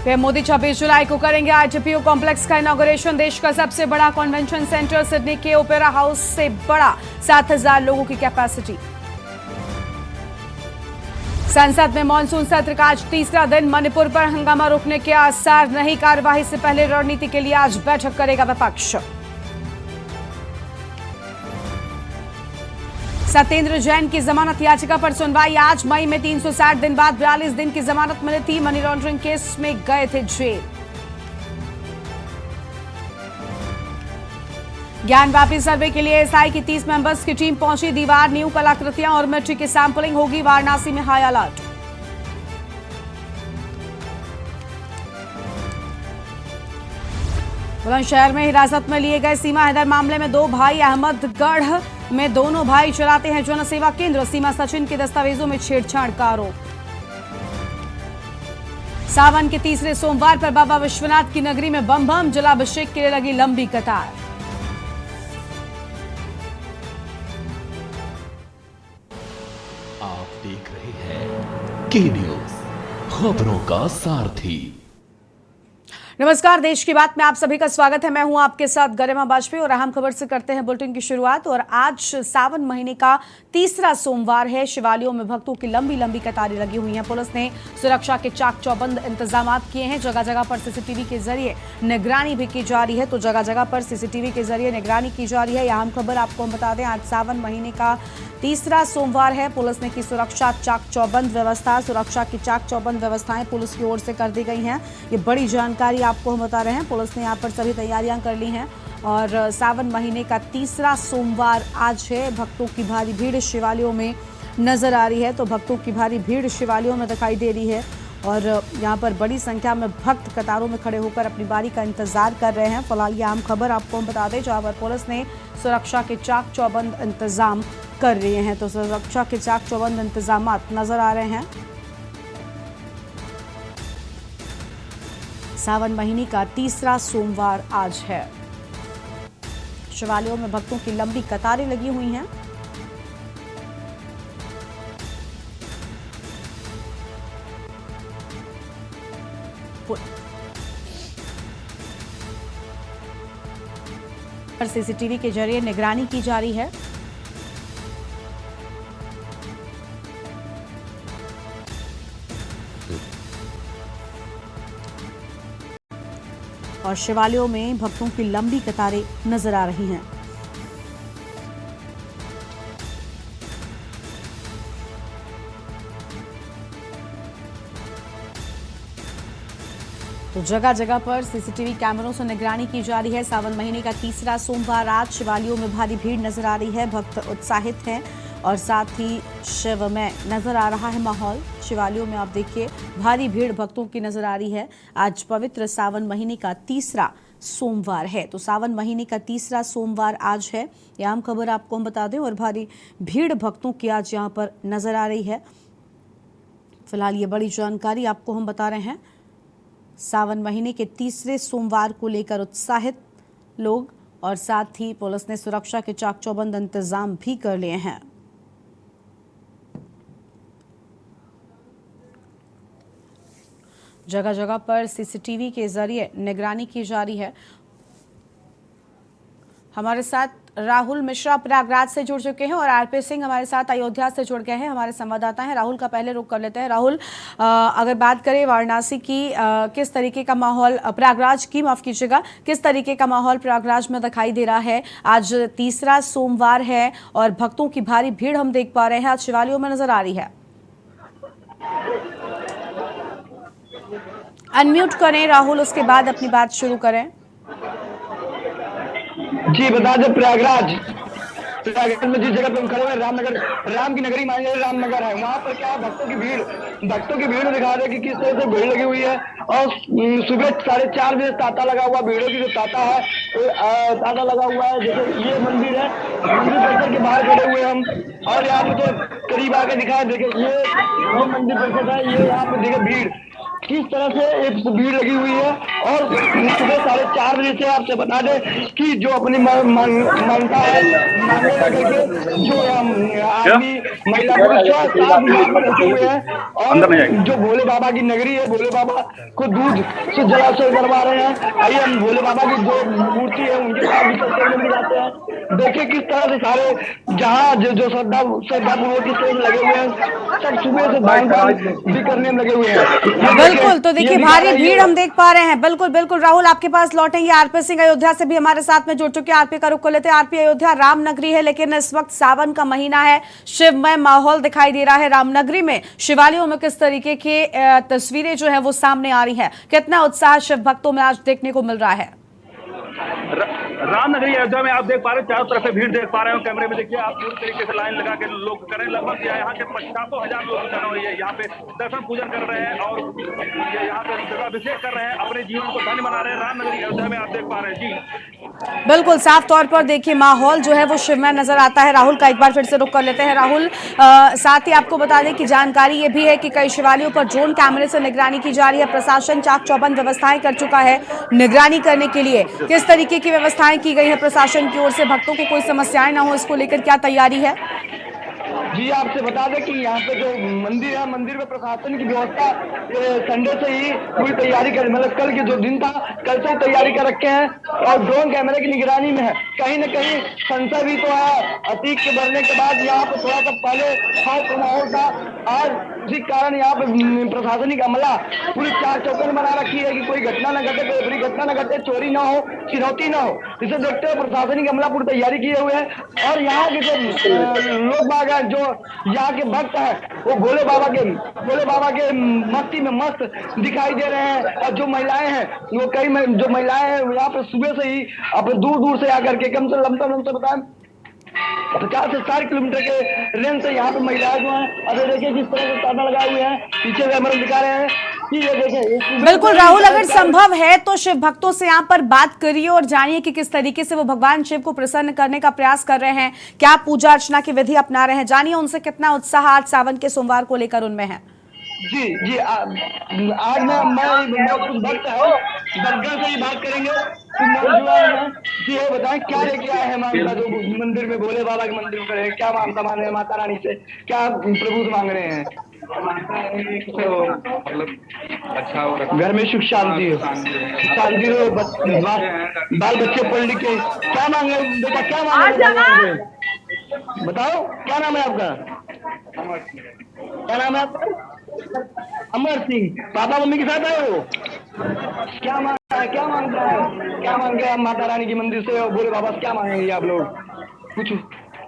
PM Modi 26 जुलाई को करेंगे ITPO complex का इनॉग्रेशन। देश का सबसे बड़ा कन्वेंशन सेंटर सिडनी के ओपेरा हाउस से बड़ा 7,000 लोगों की कैपेसिटी। संसद में मानसून सत्र का आज तीसरा दिन। मणिपुर पर हंगामा रुकने के आसार नहीं। कार्यवाही से पहले रणनीति के लिए आज बैठक करेगा विपक्ष। सत्येंद्र जैन की जमानत याचिका पर सुनवाई आज। मई में 360 दिन बाद 42 दिन की जमानत मिली थी। मनी लॉन्ड्रिंग केस में गए थे जेल। ज्ञानव्यापी सर्वे के लिए एसआई की 30 मेंबर्स की टीम पहुंची। दीवार, नींव, कलाकृतियां और मिट्टी की सैंपलिंग होगी। वाराणसी में हाई अलर्ट। बुलंदशहर में हिरासत में लिए गए सीमा हैदर मामले में 2 भाई। अहमदगढ़ में दोनों भाई चलाते हैं जनसेवा केंद्र। सीमा सचिन के दस्तावेजों में छेड़छाड़ का आरोप। सावन के तीसरे सोमवार पर बाबा विश्वनाथ की नगरी में बम बम। जलाभिषेक के लिए लगी लंबी कतार। आप देख रहे हैं के न्यूज, खबरों का सारथी। नमस्कार, देश की बात में आप सभी का स्वागत है। मैं हूं आपके साथ गरिमा वाजपेयी और अहम खबर से करते हैं बुलेटिन की शुरुआत। और आज सावन महीने का तीसरा सोमवार है। शिवालयों में भक्तों की लंबी लंबी कतारें लगी हुई हैं। पुलिस ने सुरक्षा के चाक चौबंद इंतजाम किए हैं। जगह जगह पर सीसीटीवी के जरिए निगरानी भी की जा रही है। तो जगह जगह पर सीसीटीवी के जरिए निगरानी की जा रही है। यह अहम खबर आपको हम बता दें, आज सावन महीने का तीसरा सोमवार है। पुलिस ने की सुरक्षा चाक चौबंद व्यवस्था। सुरक्षा की चाक चौबंद व्यवस्थाएं पुलिस की ओर से कर दी गई हैं। ये बड़ी जानकारी आपको हम बता रहे हैं। पुलिस ने यहाँ पर सभी तैयारियां कर ली हैं। और सावन महीने का तीसरा सोमवार आज है। भक्तों की भारी भीड़ शिवालयों में नजर आ रही है। तो भक्तों की भारी भीड़ शिवालयों में दिखाई दे रही है। और यहाँ पर बड़ी संख्या में भक्त कतारों में खड़े होकर अपनी बारी का इंतजार कर रहे हैं। फिलहाल ये आम खबर आपको हम बता दें, जहाँ पर पुलिस ने सुरक्षा के चाक चौबंद इंतजाम कर रहे हैं। तो सुरक्षा के चाक चौबंद इंतजाम नजर आ रहे हैं। सावन महीने का तीसरा सोमवार आज है। शिवालयों में भक्तों की लंबी कतारें लगी हुई हैं। पर सीसीटीवी के जरिए निगरानी की जा रही है। और शिवालयों में भक्तों की लंबी कतारें नजर आ रही हैं। तो जगह जगह पर सीसीटीवी कैमरों से निगरानी की जा रही है। सावन महीने का तीसरा सोमवार आज शिवालयों में भारी भीड़ नजर आ रही है। भक्त उत्साहित हैं और साथ ही शिवमय नजर आ रहा है माहौल। शिवालयों में आप देखिए भारी भीड़ भक्तों की नजर आ रही है। आज पवित्र सावन महीने का तीसरा सोमवार है। तो सावन महीने का तीसरा सोमवार आज है। यह आम खबर आपको हम बता दें। और भारी भीड़ भक्तों की आज यहाँ पर नजर आ रही है। फिलहाल ये बड़ी जानकारी आपको हम बता रहे हैं। सावन महीने के तीसरे सोमवार को लेकर उत्साहित लोग और साथ ही पुलिस ने सुरक्षा के चाक चौबंद इंतजाम भी कर लिए हैं। जगह जगह पर सीसीटीवी के जरिए निगरानी की जा रही है। हमारे साथ राहुल मिश्रा प्रयागराज से जुड़ चुके हैं और आरपी सिंह हमारे साथ अयोध्या से जुड़ गए हैं, हमारे संवाददाता हैं। राहुल का पहले रुख कर लेते हैं। राहुल, अगर बात करें वाराणसी की, किस तरीके का माहौल, प्रयागराज की माफ कीजिएगा, किस तरीके का माहौल प्रयागराज में दिखाई दे रहा है? आज तीसरा सोमवार है और भक्तों की भारी भीड़ हम देख पा रहे हैं आज शिवालयों में नजर आ रही है। अनम्यूट करें राहुल, उसके बाद अपनी बात शुरू करें। जी बता दें, प्रयागराज में जिस जगह पे हम खड़े हुए रामनगर, राम की नगरी मानी जाती रामनगर है, वहाँ पर क्या है, भक्तों की भीड़ दिखा रहे कि किस तरह से भीड़ लगी हुई है। और सुबह 4:30 बजे तांता लगा हुआ, भीड़ों की जो तांता है तांता लगा हुआ है। जैसे ये मंदिर है, मंदिर परिसर के बाहर खड़े हुए हम, और यहाँ पे तो करीब आके दिखाया, देखिए ये मंदिर परिसर है, ये यहाँ पे देखिए भीड़ किस तरह से एक भीड़ लगी हुई है। और सुबह 4:30 बजे से आपसे बता दें कि जो अपनी मान्यता है मांगे लेकर के जो आदमी महिला पुरुष सब यहाँ पर रखे हुए हैं और जो भोले बाबा की नगरी है, भोले बाबा को दूध से जलाशय करवा रहे हैं। आइए हम भोले बाबा की जो मूर्ति है उनके पास भी चलते हुए जाते हैं। देखिए किस तरह से सारे जहाँ जो श्रद्धापूर्वक के सेब लगे हुए हैं सब सुबह से दान भी करने में लगे हुए हैं। बिल्कुल, तो देखिए भारी भीड़ हम देख पा रहे हैं। बिल्कुल बिल्कुल राहुल, आपके पास लौटेंगे। आरपी सिंह अयोध्या से भी हमारे साथ में जुड़ चुके हैं। आरपी का रुख कर लेते हैं। आरपी, अयोध्या रामनगरी है, लेकिन इस वक्त सावन का महीना है, शिवमय माहौल दिखाई दे रहा है रामनगरी में। शिवालयों में किस तरीके की तस्वीरें जो है वो सामने आ रही है, कितना उत्साह शिव भक्तों में आज देखने को मिल रहा है? रामनगरी अयोध्या में आप देख पा रहे हैं, चारों तरफ से भीड़ देख पा रहे हो। कैमरे में देखिए आप पूरी तरीके से लाइन लगा के लोग करें। लगभग यहाँ के 50,000 लोग जमा हुए हैं, यहाँ पे दर्शन पूजन कर रहे हैं और यहाँ पे जलाभिषेक कर रहे हैं, अपने जीवन को धन्य बना रहे हैं। रामनगरी अयोध्या में आप देख पा रहे हैं। जी बिल्कुल, साफ तौर पर देखिए माहौल जो है वो शिवमय नजर आता है। राहुल का एक बार फिर से रुख कर लेते हैं। राहुल, साथ ही आपको बता दें कि जानकारी ये भी है कि कई शिवालयों पर ड्रोन कैमरे से निगरानी की जा रही है। प्रशासन चाक चौबंद व्यवस्थाएं कर चुका है निगरानी करने के लिए। किस तरीके की व्यवस्थाएं की गई है प्रशासन की ओर से, भक्तों को कोई समस्याएं ना हो इसको लेकर क्या तैयारी है? जी आपसे बता दें कि यहाँ पे जो मंदिर है, मंदिर में प्रशासन की व्यवस्था संडे से ही पूरी तैयारी कर, मतलब कल के जो दिन था कल से ही तैयारी कर रखे हैं और ड्रोन कैमरे की निगरानी में है। कहीं न कहीं संशय भी तो है, अतीक के बढ़ने के बाद यहाँ पे थोड़ा सा पहले खौफ माहौल था। आज जिस कारण यहाँ पे प्रशासनिक अमला पूरी चाक चौबंद बना रखी है कि कोई घटना न घटे, कोई बड़ी घटना न घटे, चोरी न हो, चिरौती न हो। इसे देखते हुए प्रशासनिक अमला पूरी तैयारी किए हुए हैं और यहाँ के जो लोग बाग हैं, जो यहाँ के भक्त हैं, वो भोले बाबा के मस्ती में मस्त दिखाई दे रहे हैं। और जो महिलाएं हैं वो जो महिलाएं हैं यहाँ पे सुबह से ही अपने दूर दूर से आकर के कम से लमसम बताएं 50 से 60 किलोमीटर के रेंज से यहाँ पे महिलाएं जो हैं, अभी देखिए किस तरह से ताला लगाए हुए हैं, पीछे कैमरा दिखा रहे हैं कि ये देखिए। बिल्कुल राहुल, अगर संभव है तो शिव भक्तों से यहाँ पर बात करिए और जानिए कि किस तरीके से वो भगवान शिव को प्रसन्न करने का प्रयास कर रहे हैं, क्या पूजा अर्चना की विधि अपना रहे हैं। जानिए उनसे कितना उत्साह आज सावन के सोमवार को लेकर उनमें है। जी आज मैं कुछ भक्त है दरगाह से ही बात करेंगे। जी ये बताएं क्या लेके आए हैं मामला, जो मंदिर में भोले बाबा के मंदिर में करे, क्या मानता मांग रहे हैं माता रानी से, क्या प्रभु से मांग रहे हैं? मतलब अच्छा हो, घर में सुख शांति हो, बाल बच्चे पढ़ लिख के क्या मांगे बेटा, क्या मांगे बताओ। क्या नाम है आपका? क्या नाम है आपका? अमर सिंह। पापा मम्मी के साथ आए हो? क्या मांगता है, क्या मांगता है, क्या मांगे आप माता रानी के मंदिर से और भोले बाबा से क्या मांगेंगे आप लोग?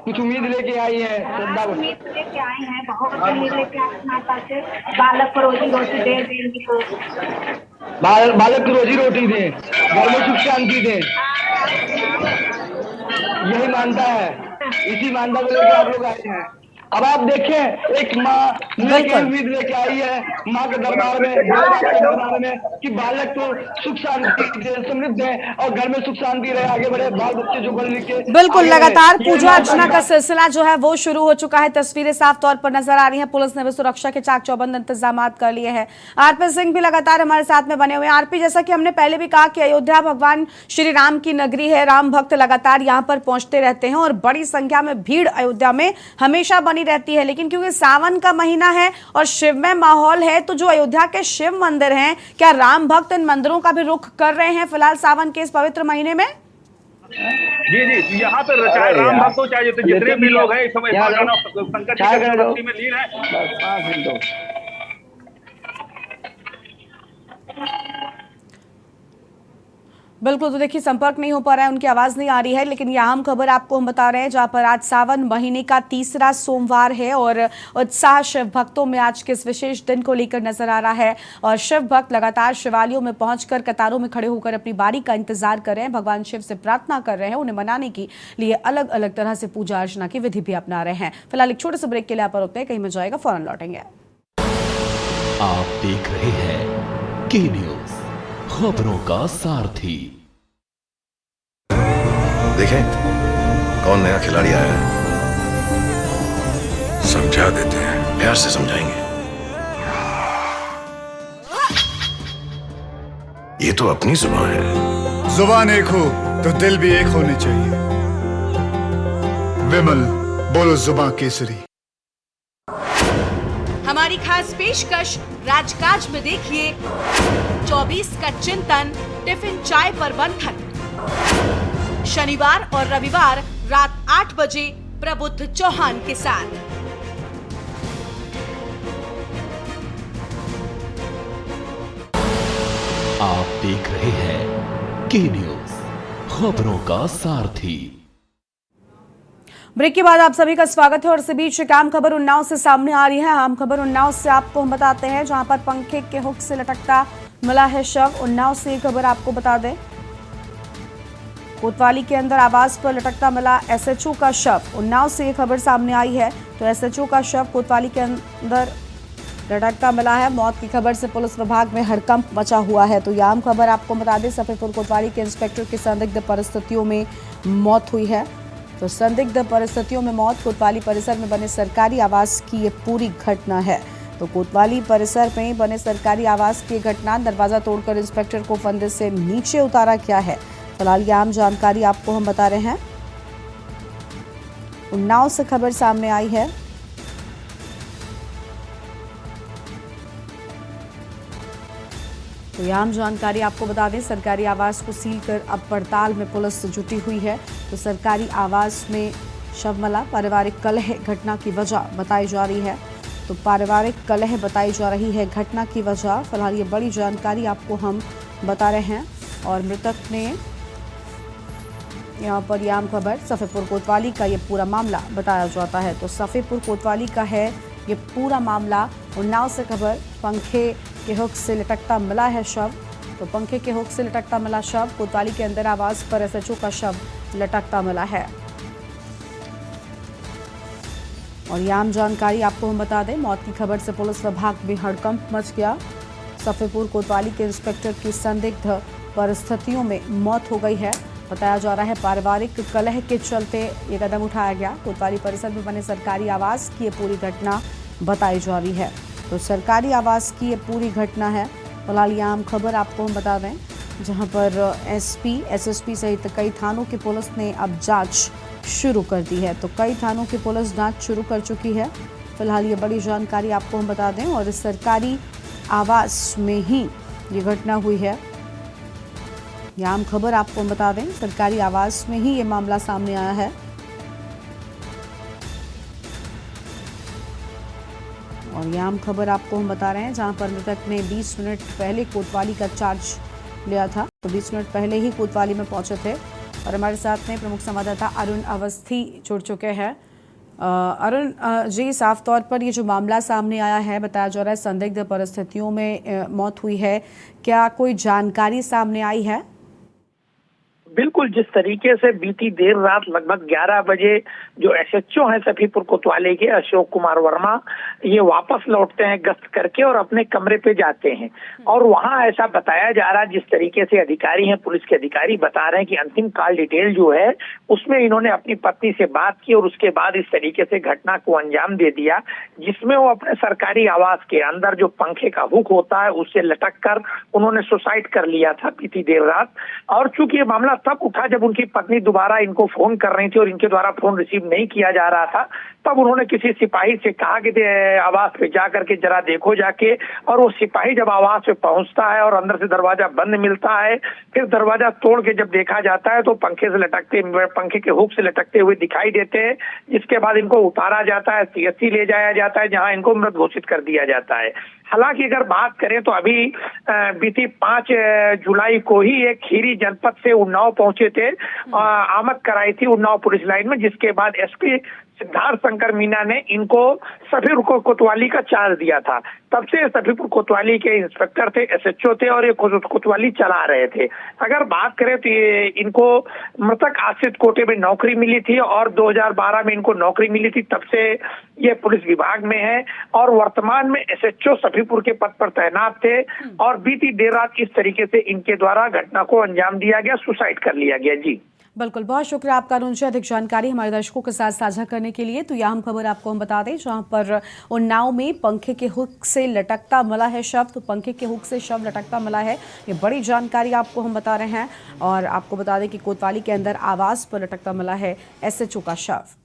कुछ उम्मीद लेके आई है, श्रद्धा उम्मीद लेके आए हैं, बहुत उम्मीद लेके आए माता से। बालक को रोजी रोटी दे देंगे, बालक को रोजी रोटी दे, घर में सुख शांति दे, यही मानता है। इसी मानता को लेकर आप लोग आए हैं। अब आप देखें एक माँ उम्मीद लेके आई है माँ के दरबार में कि बालक को सुख शांति दे, समृद्ध है और घर में सुख शांति रहे, आगे बढ़े, बाल बच्चे जो पढ़ लिख के। बिल्कुल, लगातार पूजा अर्चना का सिलसिला जो है वो शुरू हो चुका है। तस्वीरें साफ तौर पर नजर आ रही हैं। पुलिस ने भी सुरक्षा के चाक चौबंद इंतजाम कर लिए हैं। आरपी सिंह भी लगातार हमारे साथ में बने हुए हैं। आरपी, जैसा कि हमने पहले भी कहा कि अयोध्या भगवान श्री राम की नगरी है, राम भक्त लगातार यहाँ पर पहुंचते रहते हैं और बड़ी संख्या में भीड़ अयोध्या में हमेशा बनी रहती है। लेकिन क्योंकि सावन का महीना है और शिवमय माहौल है, तो जो अयोध्या के शिव मंदिर हैं, क्या राम भक्त इन मंदिरों का भी रुख कर रहे हैं फिलहाल सावन के इस पवित्र महीने में? जी यहाँ पर चाहे राम भक्तों चाहे जितने भी लोग हैं इस समय संकट की में लीन है। बिल्कुल, तो देखिए संपर्क नहीं हो पा रहा है, उनकी आवाज नहीं आ रही है। लेकिन यह अहम खबर आपको हम बता रहे हैं, जहां पर आज सावन महीने का तीसरा सोमवार है और उत्साह शिव भक्तों में आज के इस विशेष दिन को लेकर नजर आ रहा है। और शिव भक्त लगातार शिवालयों में पहुंचकर कतारों में खड़े होकर अपनी बारी का इंतजार कर रहे हैं, भगवान शिव से प्रार्थना कर रहे हैं, उन्हें मनाने के लिए अलग अलग तरह से पूजा अर्चना की विधि भी अपना रहे हैं। फिलहाल एक छोटे से ब्रेक के लिए आप पर रुकते हैं, कहीं में जाएगा फौरन लौटेंगे। आप देख रहे हैं के न्यूज, खबरों का सारथी। देखें कौन नया खिलाड़ी आया है, समझा देते हैं, प्यार से समझाएंगे। ये तो अपनी जुबान है। जुबान एक हो तो दिल भी एक होने चाहिए। विमल, बोलो जुबान केसरी। हमारी खास पेशकश राजकाज में देखिए 24 का चिंतन टिफिन चाय पर मंथन। शनिवार और रविवार रात 8 बजे प्रबुद्ध चौहान के साथ। आप देख रहे हैं के न्यूज, खबरों का सारथी। ब्रेक के बाद आप सभी का स्वागत है और इसी बीच एक अहम खबर उन्नाव से सामने आ रही है। अहम खबर उन्नाव से आपको हम बताते हैं, जहां पर पंखे के हुक से लटकता मिला है शव। उन्नाव से ये खबर आपको बता दें, कोतवाली के अंदर आवास पर लटकता मिला एसएचओ का शव। उन्नाव से ये खबर सामने आई है, तो एसएचओ का शव कोतवाली के अंदर लटकता मिला है। मौत की खबर से पुलिस विभाग में हड़कंप मचा हुआ है। तो यह आम खबर आपको बता दें, सफीपुर कोतवाली के इंस्पेक्टर की संदिग्ध परिस्थितियों में मौत हुई है। तो संदिग्ध परिस्थितियों में मौत, कोतवाली परिसर में बने सरकारी आवास की ये पूरी घटना है। तो कोतवाली परिसर में बने सरकारी आवास की घटना, दरवाजा तोड़कर इंस्पेक्टर को फंदे से नीचे उतारा गया है। फिलहाल ये आम जानकारी आपको हम बता रहे हैं। उन्नाव से खबर सामने आई है। तो यह आम जानकारी आपको बता दें, सरकारी आवास को सील कर अब पड़ताल में पुलिस जुटी हुई है। तो सरकारी आवास में शव मिला, पारिवारिक कलह घटना की वजह बताई जा रही है। तो पारिवारिक कलह बताई जा रही है घटना की वजह। फिलहाल ये बड़ी जानकारी आपको हम बता रहे हैं। और मृतक ने यहाँ पर यह आम खबर सफीपुर कोतवाली का ये पूरा मामला बताया जाता है। तो सफीपुर कोतवाली का है ये पूरा मामला। उन्नाव से खबर, पंखे के हुक से लटकता मिला है शव। तो पंखे के हुक से लटकता मिला शव, कोतवाली के अंदर आवास पर एसएचओ का शव लटकता मिला है। और ये आम जानकारी आपको हम बता दें, मौत की खबर से पुलिस विभाग में हड़कंप मच गया। सफीपुर कोतवाली के इंस्पेक्टर की संदिग्ध परिस्थितियों में मौत हो गई है। बताया जा रहा है पारिवारिक कलह के चलते ये कदम उठाया गया। कोतवाली परिसर में बने सरकारी आवास की ये पूरी घटना बताई जा रही है। तो सरकारी आवास की ये पूरी घटना है। फिलहाल ये आम खबर आपको हम बता दें, जहां पर एसपी, एसएसपी सहित कई थानों की पुलिस ने अब जांच शुरू कर दी है। तो कई थानों की पुलिस जांच शुरू कर चुकी है। फिलहाल ये बड़ी जानकारी आपको हम बता दें। और इस सरकारी आवास में ही ये घटना हुई है। यह आम खबर आपको हम बता दें, सरकारी आवास में ही ये मामला सामने आया है। और यह आम खबर आपको हम बता रहे हैं, जहां पर मृतक ने 20 मिनट पहले कोतवाली का चार्ज लिया था। तो 20 मिनट पहले ही कोतवाली में पहुंचे थे। और हमारे साथ में प्रमुख संवाददाता अरुण अवस्थी जुड़ चुके हैं। अरुण जी, साफ तौर पर ये जो मामला सामने आया है, बताया जा रहा है संदिग्ध परिस्थितियों में मौत हुई है, क्या कोई जानकारी सामने आई है? बिल्कुल, जिस तरीके से बीती देर रात लगभग 11 बजे जो एसएचओ हैं सफीपुर कोतवाली के, अशोक कुमार वर्मा, ये वापस लौटते हैं गश्त करके और अपने कमरे पे जाते हैं। और वहां ऐसा बताया जा रहा है, जिस तरीके से अधिकारी हैं, पुलिस के अधिकारी बता रहे हैं कि अंतिम कॉल डिटेल जो है उसमें इन्होंने अपनी पत्नी से बात की और उसके बाद इस तरीके से घटना को अंजाम दे दिया, जिसमें वो अपने सरकारी आवास के अंदर जो पंखे का हुक होता है उससे लटक कर उन्होंने सुसाइड कर लिया था बीती देर रात। और चूंकि ये मामला तब उठा जब उनकी पत्नी दोबारा इनको फोन कर रही थी और इनके द्वारा फोन रिसीव नहीं किया जा रहा था, तब उन्होंने किसी सिपाही से कहा कि आवास पे जा करके जरा देखो जाके। और वो सिपाही जब आवास पे पहुंचता है और अंदर से दरवाजा बंद मिलता है, फिर दरवाजा तोड़ के जब देखा जाता है तो पंखे के हुक से लटकते हुए दिखाई देते हैं। जिसके बाद इनको उतारा जाता है, सीएससी ले जाया जाता है, जहां इनको मृत घोषित कर दिया जाता है। हालांकि अगर बात करें तो अभी बीती 5 जुलाई को ही एक खीरी जनपद से उन्नाव पहुंचे थे, आमद कराई थी उन्नाव पुलिस लाइन में, जिसके बाद एसपी सिद्धार्थ शंकर मीना ने इनको सफीपुर कोतवाली का चार्ज दिया था। तब से सफीपुर कोतवाली के इंस्पेक्टर थे, एसएचओ थे और ये कोतवाली चला रहे थे। अगर बात करें तो ये इनको मृतक आश्रित कोटे में नौकरी मिली थी और 2012 में इनको नौकरी मिली थी। तब से ये पुलिस विभाग में है और वर्तमान में एसएचओ सफीपुर के पद पर तैनात थे। और बीती देर रात इस तरीके से इनके द्वारा घटना को अंजाम दिया गया, सुसाइड कर लिया गया। जी बिल्कुल, बहुत शुक्रिया आपका अरुण जी, अधिक जानकारी हमारे दर्शकों के साथ साझा करने के लिए। तो यह अहम खबर आपको हम बता दें, जहां पर उन्नाव में पंखे के हुक से लटकता मिला है शव। तो पंखे के हुक से शव लटकता मिला है, ये बड़ी जानकारी आपको हम बता रहे हैं। और आपको बता दें कि कोतवाली के अंदर आवास पर लटकता मिला है एसएचओ का शव।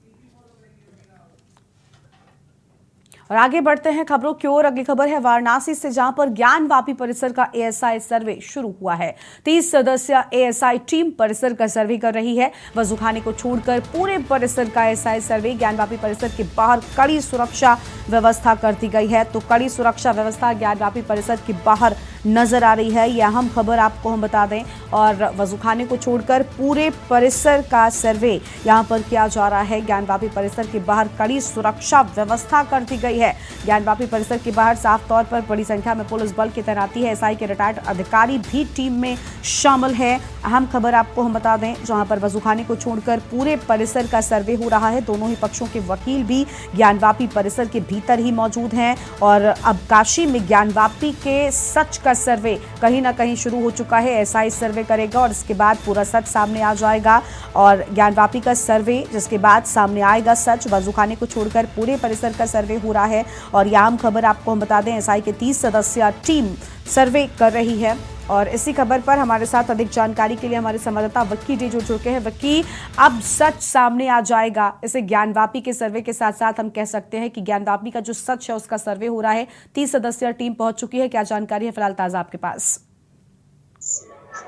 और आगे बढ़ते हैं खबरों की ओर। अगली खबर है वाराणसी से, जहां पर ज्ञानवापी परिसर का एएसआई सर्वे शुरू हुआ है। 30 सदस्यीय एएसआई टीम परिसर का सर्वे कर रही है। वजूखाने को छोड़कर पूरे परिसर का एएसआई सर्वे। ज्ञानवापी परिसर के बाहर कड़ी सुरक्षा व्यवस्था कर दी गई है। तो कड़ी सुरक्षा व्यवस्था ज्ञानवापी परिसर के बाहर नजर आ रही है, यह अहम खबर आपको हम बता दें। और वजूखाने को छोड़कर पूरे परिसर का सर्वे यहां पर किया जा रहा है। ज्ञानवापी परिसर के बाहर कड़ी सुरक्षा व्यवस्था कर दी गई है। ज्ञानवापी परिसर के बाहर साफ तौर पर बड़ी संख्या में पुलिस बल की तैनाती है। एसआई के रिटायर्ड अधिकारी भी टीम में शामिल है। अहम खबर आपको हम बता दें, जहां पर वजूखाने को छोड़कर पूरे परिसर का सर्वे हो रहा है। दोनों ही पक्षों के वकील भी ज्ञानवापी परिसर के भीतर ही मौजूद हैं। और अब काशी में ज्ञानवापी के सच का सर्वे कहीं ना कहीं शुरू हो चुका है। एसआई सर्वे करेगा और इसके बाद पूरा सच सामने आ जाएगा। और ज्ञानवापी का सर्वे जिसके बाद सामने आएगा सच। वजूखाने को छोड़कर पूरे परिसर का सर्वे हो रहा है। और यह आम खबर आपको हम बता दें, एसआई के 30 सदस्यीय टीम सर्वे कर रही है। और इसी खबर पर हमारे साथ अधिक जानकारी के लिए हमारे संवाददाता वक्की जी जुड़ चुके हैं। वक्की, अब सच सामने आ जाएगा इसे ज्ञानवापी के सर्वे के साथ साथ हम कह सकते हैं कि ज्ञानवापी का जो सच है उसका सर्वे हो रहा है। 30 सदस्यीय टीम पहुंच चुकी है, क्या जानकारी है फिलहाल ताजा आपके पास?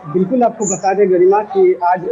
बिल्कुल, आपको बता दें गरिमा कि आज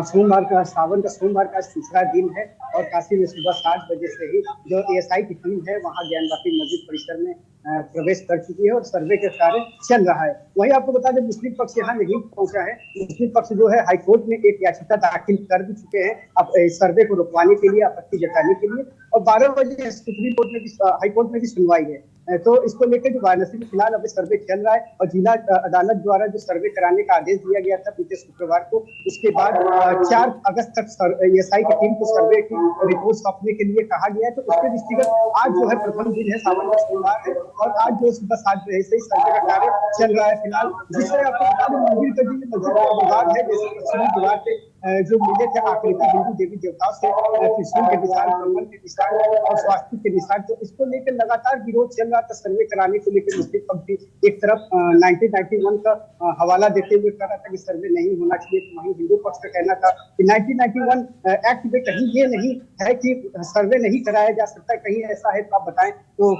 सोमवार का सावन का सोमवार का तीसरा दिन है और काशी में सुबह 7 बजे से ही जो एएसआई की टीम है वहां ज्ञानवापी मस्जिद परिसर में प्रवेश कर चुकी है और सर्वे के कार्य चल रहा है। वहीं आपको बता दें मुस्लिम पक्ष यहाँ नहीं पहुंचा है। मुस्लिम पक्ष जो है हाईकोर्ट में एक याचिका दाखिल कर भी चुके हैं अब सर्वे को रुकवाने के लिए, आपत्ति जताने के लिए। और 12 बजे सुप्रीम कोर्ट में भी हाईकोर्ट में भी सुनवाई है। तो इसको लेकर जो वाराणसी में फिलहाल अभी सर्वे चल रहा है और जिला अदालत द्वारा जो सर्वे कराने का आदेश दिया गया था बीते शुक्रवार को, उसके बाद 4 अगस्त तक एएसआई की टीम को सर्वे की रिपोर्ट सौंपने के लिए कहा गया है। तो उसके दृष्टिगत आज जो है प्रथम दिन है, सावन का सोमवार है और आज जो सुबह 7 बजे से सर्वे का कार्य चल रहा है फिलहाल। जिससे आपको बता दें मंदिर का जो मस्जिद का विभाग है, जैसे पश्चिमी दीवार पे जो मिले थे आकृति हिंदू देवी देवताओं से त्रिशूल के निशान, कमल के निशान और स्वास्तिक के निशान, तो इसको लेकर लगातार विरोध चल रहा था। सर्वे कराने को लेकर मुस्लिम पक्ष एक तरफ 1991 का हवाला देते हुए कह रहा था कि सर्वे नहीं होना चाहिए, तो वहीं हिंदू पक्ष का कहना था कि 1991 एक्ट में कहीं ये नहीं है कि सर्वे नहीं कराया जा सकता, कहीं ऐसा है तो आप बताएं। तो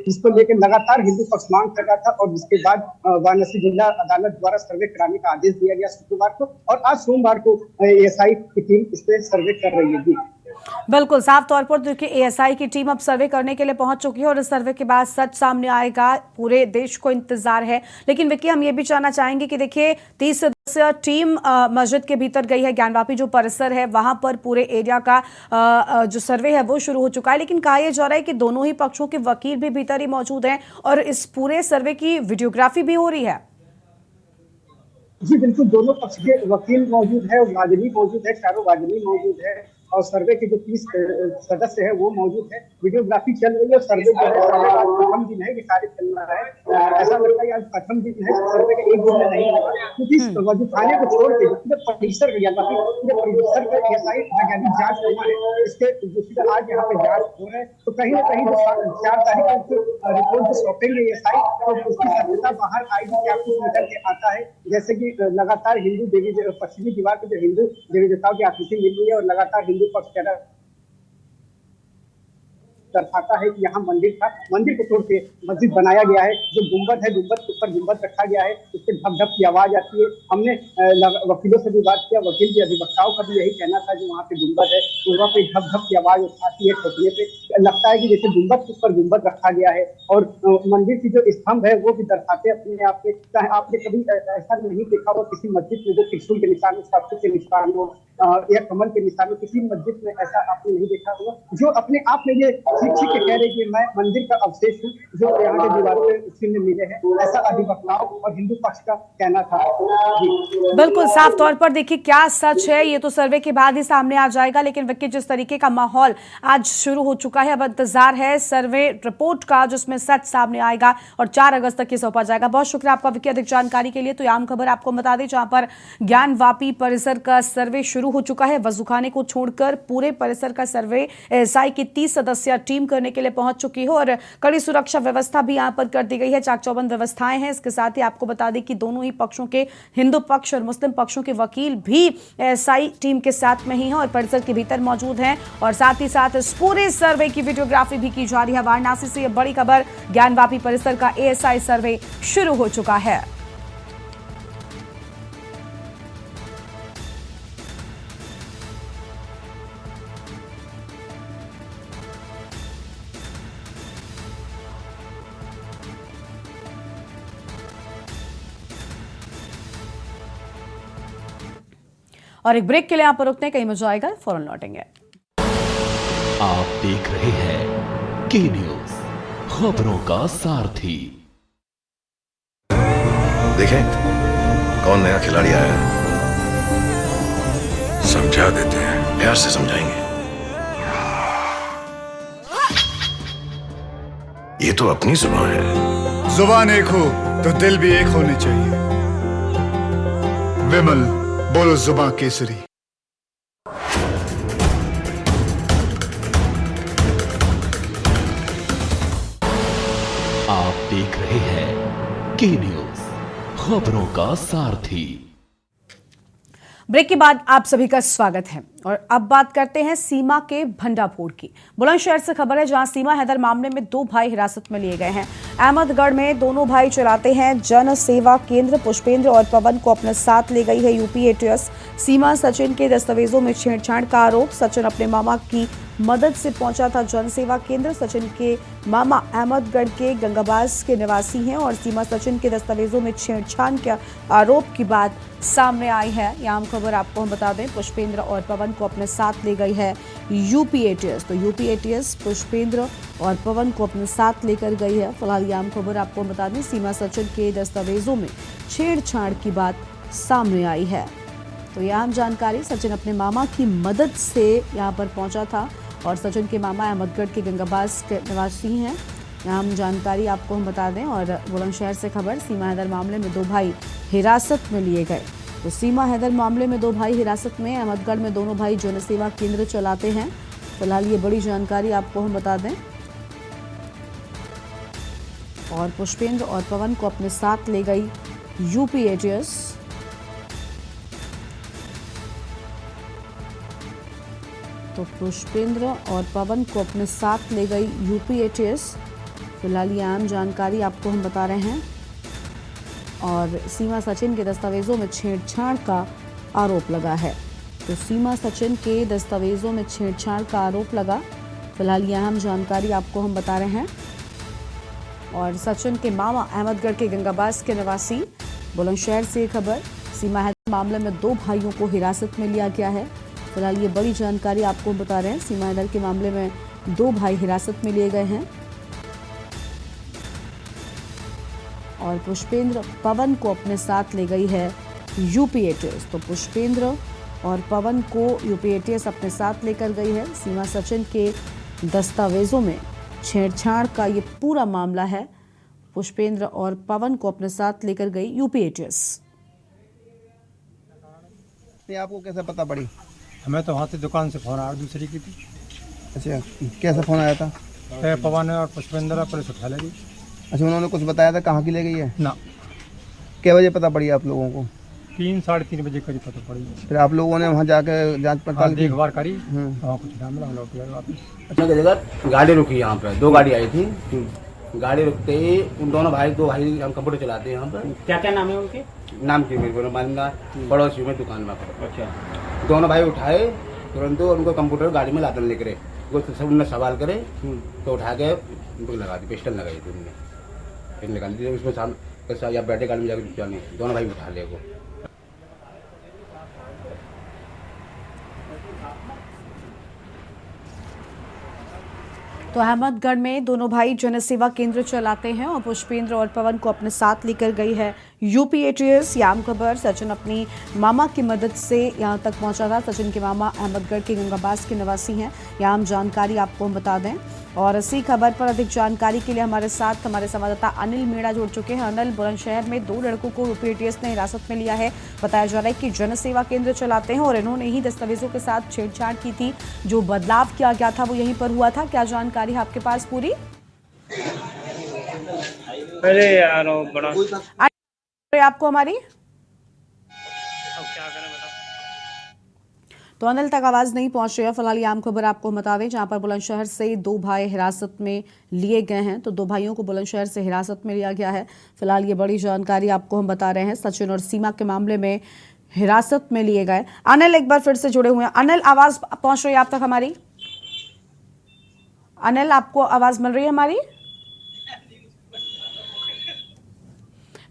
इसको लेकर लगातार हिंदू पक्ष मांग कर रहा था और जिसके बाद वाराणसी जिला अदालत द्वारा सर्वे कराने का आदेश दिया गया शुक्रवार को और आज सोमवार को एएसआई की टीम इस पे सर्वे कर रही है। जी बिल्कुल, साफ तौर पर देखिए एएसआई की टीम अब सर्वे करने के लिए पहुंच चुकी है और इस सर्वे के बाद सच सामने आएगा। पूरे देश को इंतजार है। लेकिन विक्की, हम ये भी जानना चाहेंगे कि देखिए 30 सदस्यीय टीम मस्जिद के भीतर गई है। ज्ञानवापी जो परिसर है वहां पर पूरे एरिया का जो सर्वे है वो शुरू हो चुका है। लेकिन कहा यह जा रहा है कि दोनों ही पक्षों के वकील भी भीतर ही मौजूद हैं और इस पूरे सर्वे की वीडियोग्राफी भी हो रही है। जी बिल्कुल, दोनों पक्ष के वकील मौजूद है, वाजनी मौजूद है, चारों वाजनी मौजूद है और सर्वे के जो 30 सदस्य है वो मौजूद है। वीडियोग्राफी चल रही है और सर्वे जो है प्रथम दिन है, ये कार्य चल रहा है। ऐसा लगता है आज प्रथम दिन है, सर्वे का एक दिन में नहीं होगा क्योंकि वजूखाने को छोड़ के पूरे परिसर पूरे परिसर का एएसआई वैज्ञानिक जांच होना है, इसके आज यहाँ पे जांच हो रहा है। तो कहीं ना कहीं जो 4 तारीख को रिपोर्ट जो सौंपेंगे एएसआई तो उसकी सत्यता बाहर आएगी, क्या कुछ निकल के आता है। जैसे कि लगातार हिंदू देवी पश्चिमी दीवार पे जो हिंदू देवी देवताओं की आकृति मिल रही है और लगातार हिंदू पक्ष कह रहा दर्शाता है कि यहाँ मंदिर था, मंदिर को तोड़ के मस्जिद बनाया गया है। जो गुंबद है, गुंबद के ऊपर गुंबद रखा गया है, उसके धप धप की आवाज आती है। हमने वकीलों से भी बात किया, वकील के अधिवक्ताओं का भी यही कहना था जो वहाँ पे गुंबद है तो वहाँ पे धप धप की आवाज आती है ठोकने पे, लगता है कि जैसे गुंबद के ऊपर गुंबद रखा गया है। और मंदिर की जो स्तंभ है वो भी दर्शाते अपने आप में, चाहे आपने कभी ऐसा नहीं देखा हो किसी मस्जिद में जो त्रिशूल के निशान हो, स्वास्तिक के निशान हो या कमल के निशान हो, किसी मस्जिद में ऐसा आपने नहीं देखा होगा। जो अपने आप में ये चीख के कह रहे कि मैं मंदिर का अवशेष हूँ जो यहाँ के दीवारों पे चिन्ह मिले हैं, ऐसा अधिवक्ताओं और हिंदू पक्ष का कहना था। जी बिल्कुल साफ तौर पर देखिए क्या सच है ये तो सर्वे के बाद ही सामने आ जाएगा, लेकिन विक्की जिस तरीके का माहौल आज शुरू हो चुका है, अब इंतजार है सर्वे रिपोर्ट का जिसमें सच सामने आएगा और 4 अगस्त तक ये सौंपा जाएगा। बहुत शुक्रिया आपका विक्की अधिक जानकारी के लिए। तो आम खबर आपको बता दें जहां पर ज्ञानवापी परिसर का सर्वे शुरू हो चुका है, वजूखाने को छोड़कर पूरे परिसर का सर्वे एएसआई की 30 सदस्यीय टीम करने के लिए पहुंच चुकी है और कड़ी सुरक्षा व्यवस्था भी यहां पर कर दी गई है, चाक चौबंद व्यवस्थाएं हैं। इसके साथ ही आपको बता दें कि दोनों ही पक्षों के हिंदू पक्ष और मुस्लिम पक्षों के वकील भी एएसआई टीम के साथ में ही हैं और परिसर के भीतर मौजूद हैं और साथ ही साथ इस पूरे सर्वे की वीडियोग्राफी भी की जा रही है। वाराणसी से यह बड़ी खबर, ज्ञानवापी परिसर का एएसआई सर्वे शुरू हो चुका है। और एक ब्रेक के लिए यहां पर रुकते हैं, कहीं मजा आएगा, फौरन लौटेंगे। आप देख रहे हैं के न्यूज, खबरों का सारथी। देखें कौन नया खिलाड़ी आया है, समझा देते हैं, प्यार से समझाएंगे। ये तो अपनी जुबान है। जुबान एक हो तो दिल भी एक होने चाहिए। विमल बोलो जुबान केसरी। आप देख रहे हैं के न्यूज, खबरों का सारथी। ब्रेक के बाद आप सभी का स्वागत है और अब बात करते हैं सीमा के भंडाफोड़ की। बुलंदशहर से खबर है जहां सीमा हैदर मामले में 2 भाई हिरासत में लिए गए हैं। अहमदगढ़ में दोनों भाई चलाते हैं जन सेवा केंद्र। पुष्पेंद्र और पवन को अपने साथ ले गई है यूपी एटीएस। सीमा सचिन के दस्तावेजों में छेड़छाड़ का आरोप। सचिन अपने मामा की मदद से पहुंचा था जन सेवा केंद्र। सचिन के मामा अहमदगढ़ के गंगाबाज के निवासी हैं और सीमा सचिन के दस्तावेजों में छेड़छाड़ के आरोप की बात सामने आई है। यहाँ खबर आपको हम बता दें, पुष्पेंद्र और पवन को अपने साथ ले गई है यूपी एटीएस। तो यूपी एटीएस पुष्पेंद्र और पवन को अपने साथ लेकर गई है। फिलहाल यह खबर आपको बता दें, सीमा सचिन के दस्तावेजों में छेड़छाड़ की बात सामने आई है। तो यह आम जानकारी, सचिन अपने मामा की मदद से यहाँ पर पहुंचा था और सचिन के मामा अहमदगढ़ के गंगाबाज के निवासी हैं। यहाँ जानकारी आपको हम बता दें। और बुलंदशहर से खबर, सीमा हैदर मामले में 2 भाई हिरासत में लिए गए। तो सीमा हैदर मामले में 2 भाई हिरासत में। अहमदगढ़ में दोनों भाई जनसेवा केंद्र चलाते हैं। फिलहाल ये बड़ी जानकारी आपको हम बता दें। और पुष्पेंद्र और पवन को अपने साथ ले गई यूपी एटीएस। तो पुष्पेंद्र और पवन को अपने साथ ले गई यूपी एटीएस। फिलहाल ये आम जानकारी आपको हम बता रहे हैं। और सीमा सचिन के दस्तावेजों में छेड़छाड़ का आरोप लगा है। तो सीमा सचिन के दस्तावेजों में छेड़छाड़ का आरोप लगा। फिलहाल ये अहम जानकारी आपको हम बता रहे हैं। और सचिन के मामा अहमदगढ़ के गंगाबाज के निवासी। बुलंदशहर से खबर, सीमा हैदर मामले में 2 भाइयों को हिरासत में लिया गया है। फिलहाल ये बड़ी जानकारी आपको बता रहे हैं। सीमा हैदर के मामले में 2 भाई हिरासत में लिए गए हैं। और पुष्पेंद्र पवन को अपने साथ ले गई है यूपी एटीएस। तो पुष्पेंद्र और पवन को यूपी एटीएस अपने साथ लेकर गई है। सीमा सचिन के दस्तावेजों में छेड़छाड़ का ये पूरा मामला है। पुष्पेंद्र और पवन को अपने साथ लेकर गई यूपी एटीएस। आपको कैसे पता पड़ी? हमें तो वहाँ से दुकान से फोन आया, दूसरी की थी। अच्छा, कैसा फोन आया था? पवन और पुष्पेंद्र पुलिस उठा लेगी। अच्छा, उन्होंने कुछ बताया था कहाँ की ले गई है? ना। क्या बजे पता पड़ी आप लोगों को? 3 साढ़े 3 बजे करीब पता पड़ी। फिर आप लोगों ने वहाँ जाकर जांच पड़ताल देखभाल करी, वहाँ कुछ ना मिला, हम लौट गए वापस। अच्छा, जगह गाड़ी रुकी यहाँ पे, 2 गाड़ी आई थी। गाड़ी रुकते ही उन दोनों भाई 2 भाई हम कंप्यूटर चलाते हैं यहाँ पर। क्या क्या नाम है उनके? नाम की मेरे को मालूम ना, पड़ोसी में दुकान में। अच्छा, दोनों भाई उठाए तुरंत और उनको कंप्यूटर गाड़ी में लादन लेकर वो सब उन्होंने सवाल करे तो उठा के उनको लगा दी, पिस्टल लगाई थी उन्होंने, फिर निकाल दी। उसमें सामने या बैठे गाड़ी में जाकर जाने, दोनों भाई उठा ले वो। तो अहमदगढ़ में दोनों भाई जनसेवा केंद्र चलाते हैं और पुष्पेंद्र और पवन को अपने साथ लेकर गई है यूपी एटीएस। याम खबर, सचिन अपनी मामा की मदद से यहां तक पहुंचा था। सचिन के मामा अहमदगढ़ के गंगाबास के निवासी हैं। यहाँ हम जानकारी आपको हम बता दें और इसी खबर पर अधिक जानकारी के लिए हमारे साथ हमारे संवाददाता अनिल मीणा जुड़ चुके हैं। अनिल, बुलंदशहर में 2 लड़कों को यूपी एटीएस ने हिरासत में लिया है। बताया जा रहा है कि जनसेवा केंद्र चलाते हैं और इन्होंने ही दस्तावेजों के साथ छेड़छाड़ की थी। जो बदलाव किया गया था वो यहीं पर हुआ था। क्या जानकारी है आपके पास पूरी? अरे यार बड़ा आपको हमारी तो अनिल तक आवाज नहीं पहुंच रही है। फिलहाल ये आम खबर आपको बता दें, जहां पर बुलंदशहर से 2 भाई हिरासत में लिए गए हैं। तो 2 भाइयों को बुलंदशहर से हिरासत में लिया गया है। फिलहाल ये बड़ी जानकारी आपको हम बता रहे हैं। सचिन और सीमा के मामले में हिरासत में लिए गए। अनिल एक बार फिर से जुड़े हुए हैं। अनिल, आवाज पहुंच रही है आप तक हमारी? अनिल, आपको आवाज मिल रही है हमारी?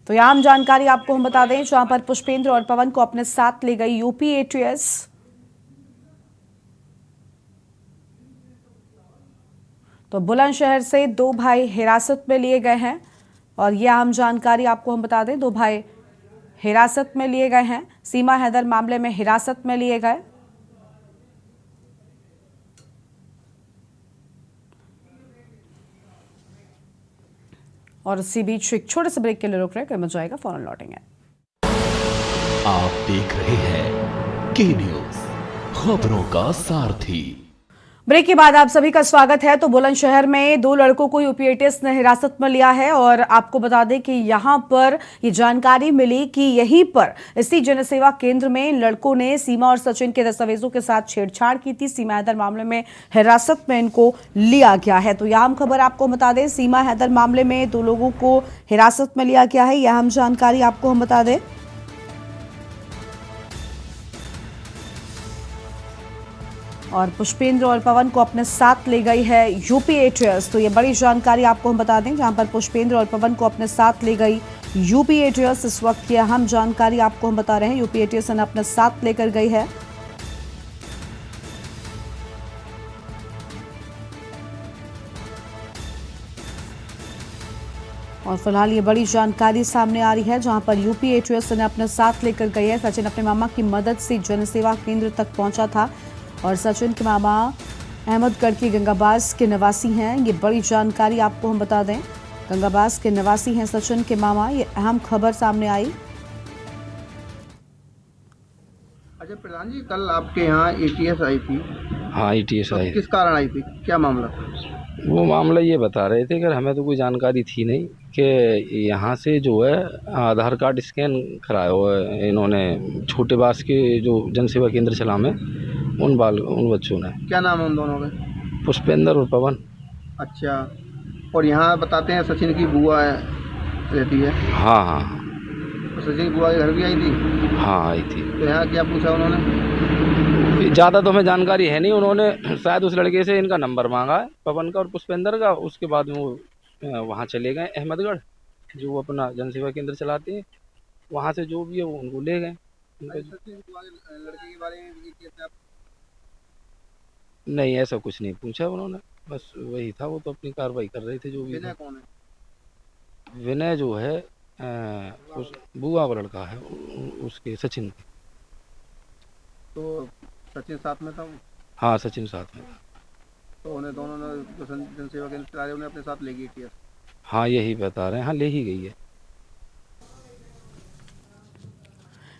तो यहाँ हम जानकारी आपको हम बता दें, जहां पर पुष्पेंद्र और पवन को अपने साथ ले गई यूपी एटीएस। तो बुलंदशहर से 2 भाई हिरासत में लिए गए हैं और यह अहम जानकारी आपको हम बता दें। 2 भाई हिरासत में लिए गए हैं। सीमा हैदर मामले में हिरासत में लिए गए। और इसी बीच एक छोटे से ब्रेक के लिए रुक रहे हैं, जाएगा फौरन लौटेंगे। आप देख रहे हैं के न्यूज, खबरों का सारथी। ब्रेक के बाद आप सभी का स्वागत है। तो बुलंदशहर में 2 लड़कों को यूपी एटीएस ने हिरासत में लिया है और आपको बता दें कि यहां पर ये जानकारी मिली कि यहीं पर इसी जनसेवा केंद्र में लड़कों ने सीमा और सचिन के दस्तावेजों के साथ छेड़छाड़ की थी। सीमा हैदर मामले में हिरासत में इनको लिया गया है। तो यह हम खबर आपको बता दें, सीमा हैदर मामले में 2 लोगों को हिरासत में लिया गया है। यह हम जानकारी आपको हम बता दें। और पुष्पेंद्र और पवन को अपने साथ ले गई है यूपी एटीएस। तो ये बड़ी जानकारी आपको हम बता दें, जहां पर पुष्पेंद्र और पवन को अपने साथ ले गई यूपी एटीएस। इस वक्त की अहम जानकारी आपको हम बता रहे हैं, यूपी एटीएस ने अपने साथ लेकर गई है। और फिलहाल ये बड़ी जानकारी सामने आ रही है, जहां पर यूपी एटीएस ने अपने साथ लेकर गई है। सचिन अपने मामा की मदद से जनसेवा केंद्र तक पहुंचा था और सचिन के मामा अहमदगढ़ के गंगाबास के निवासी हैं। ये बड़ी जानकारी आपको हम बता दें, गंगाबास के निवासी हैं सचिन के मामा। ये अहम खबर सामने आई। अच्छा प्रधान जी, कल आपके यहाँ एटीएस आई थी? हाँ, एटीएस आई। किस कारण आई थी, क्या मामला था? वो मामला ये बता रहे थे कि हमें तो कोई जानकारी थी नहीं कि यहाँ से जो है आधार कार्ड स्कैन कराया हुआ है इन्होंने छोटे बास के जो जनसेवा केंद्र चला में उन बच्चों ने। क्या नाम है उन दोनों का? पुष्पेंद्र और पवन। अच्छा, और यहाँ बताते हैं सचिन की बुआ रहती है? हाँ हाँ। तो सचिन की बुआ के घर भी आई थी? हाँ आई थी। तो यहाँ क्या पूछा उन्होंने? ज़्यादा तो हमें जानकारी है नहीं। उन्होंने शायद उस लड़के से इनका नंबर मांगा है, पवन का और पुष्पेंद्र का। उसके बाद वो वहाँ चले गए अहमदगढ़, जो वो अपना जनसेवा केंद्र चलाते हैं। वहाँ से जो भी है वो उनको ले गए। लड़के के बारे में नहीं, ऐसा कुछ नहीं पूछा उन्होंने, बस वही था। वो तो अपनी कार्रवाई कर रहे थे जो भी। विनय कौन है? विनय जो है उस बुआ का लड़का है उसके, सचिन के। तो सचिन साथ में था? हाँ, सचिन साथ में था। तो उन्हें दोनों ने जो जनसेवा केंद्र चला रहे उन्हें अपने साथ ले गई? हाँ, यही बता रहे हैं। हाँ, ले ही गई है।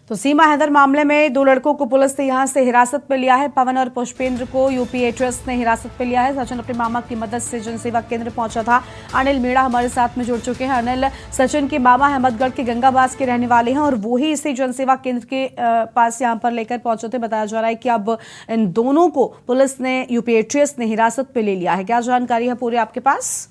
तो सीमा हैदर मामले में 2 लड़कों को पुलिस ने यहां से हिरासत में लिया है। पवन और पुष्पेंद्र को यूपी एटीएस ने हिरासत में लिया है। सचिन अपने मामा की मदद से जनसेवा केंद्र पहुंचा था। अनिल मीणा हमारे साथ में जुड़ चुके हैं। अनिल, सचिन के मामा अहमदगढ़ के गंगाबास के रहने वाले हैं और वो ही इसी जनसेवा केंद्र के पास यहां पर लेकर पहुंचे थे। बताया जा रहा है कि अब इन दोनों को पुलिस ने, यूपी एटीएस ने हिरासत में ले लिया है। क्या जानकारी है पूरी आपके पास?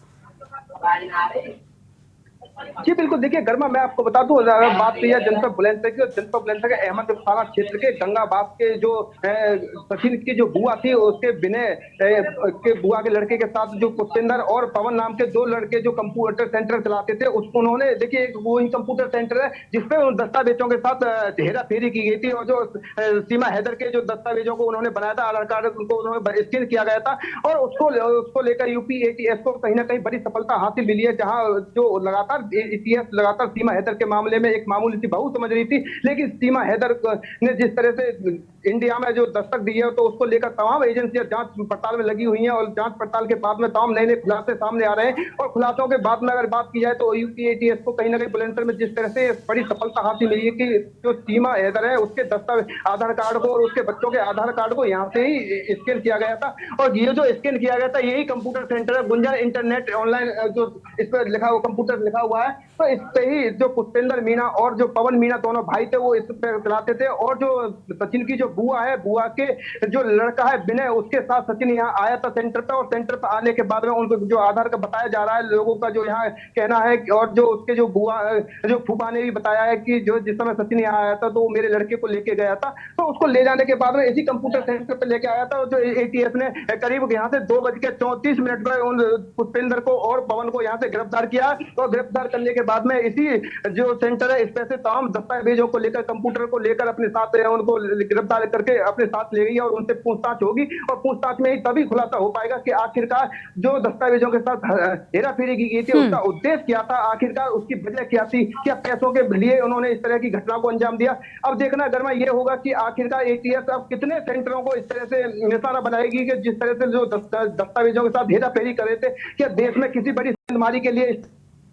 जी बिल्कुल, देखिए गर्मा मैं आपको बता दूं, अगर बात की जाए जनपद बुलंदशहर की, जनपद बुलंदशहर के अहमद थाना क्षेत्र के गंगाबाद के जो सचिन की जो बुआ थी, उसके विनय के बुआ के लड़के के साथ जो पुष्पेंद्र और पवन नाम के दो लड़के जो कंप्यूटर सेंटर चलाते थे, उसको उन्होंने देखिए एक वही कंप्यूटर सेंटर है जिसपे उन दस्तावेजों के साथ हेरा फेरी की गई थी, और जो सीमा हैदर के जो दस्तावेजों को उन्होंने बनाया था, आधार कार्ड उनको उन्होंने स्कैन किया गया था, और उसको लेकर यूपी एटीएस को कहीं ना कहीं बड़ी सफलता हासिल मिली है, जहां जो लगातार एटीएस लगातार सीमा हैदर के मामले में एक मामूली सी बहू समझ रही थी, लेकिन सीमा हैदर ने जिस तरह से इंडिया में जो दस्तक दी है, तो उसको लेकर तमाम एजेंसियां जांच पड़ताल में लगी हुई हैं, और जांच पड़ताल के बाद में तमाम नए नए खुलासे सामने आ रहे हैं, और खुलासों के बाद में अगर बात की जाए तो यूपी एटीएस को कहीं ना कहीं बुलंदशहर में जिस तरह से बड़ी सफलता हासिल मिली है कि जो सीमा हैदर है उसके दस्तावेज आधार कार्ड को और उसके बच्चों के आधार कार्ड को यहाँ से ही स्कैन किया गया था, और ये जो स्कैन किया गया था यही कंप्यूटर सेंटर है गुंजन इंटरनेट ऑनलाइन, जो इस पर लिखा हुआ कंप्यूटर लिखा हुआ है, तो इस पे ही जो पुष्पेंद्र मीणा और जो पवन मीणा दोनों भाई थे वो इस पे चलाते थे, और जो सचिन की जो बुआ है, बुआ के जो लड़का है विनय, उसके साथ सचिन यहाँ आया था सेंटर पे, और सेंटर पे आने के बाद में उनको जो आधार का बताया जा रहा है, लोगों का जो यहाँ कहना है, और जो उसके जो बुआ जो फूफा ने भी बताया है कि जो जिस समय सचिन यहाँ आया था तो वो मेरे लड़के को लेके गया था, तो उसको ले जाने के बाद में इसी कंप्यूटर सेंटर पे लेके आया था, जो एटीएस ने करीब यहाँ से 2:34 पर उन पुष्पेंद्र को और पवन को यहाँ से गिरफ्तार किया, और गिरफ्तार करने के बाद में इसी जो सेंटर है इस पे से तमाम दस्तावेजों को लेकर, कंप्यूटर को लेकर अपने साथ उनको गिरफ्तार करके अपने साथ ले गई, और उनसे पूछताछ होगी, और पूछताछ में ही तभी खुलासा हो पाएगा कि आखिरकार जो दस्तावेजों के साथ हेरा फेरी की गई थी उसका उद्देश्य क्या था, आखिरकार उसकी वजह क्या थी, क्या पैसों के लिए उन्होंने इस तरह की घटना को अंजाम दिया। अब देखना गर्मा ये होगा कि आखिरकार एटीएस अब कितने सेंटरों को इस तरह से निशाना बनाएगी कि जिस तरह से जो दस्तावेजों के साथ हेरा फेरी कर रहे थे, क्या देश में किसी बड़ी बीमारी के लिए इस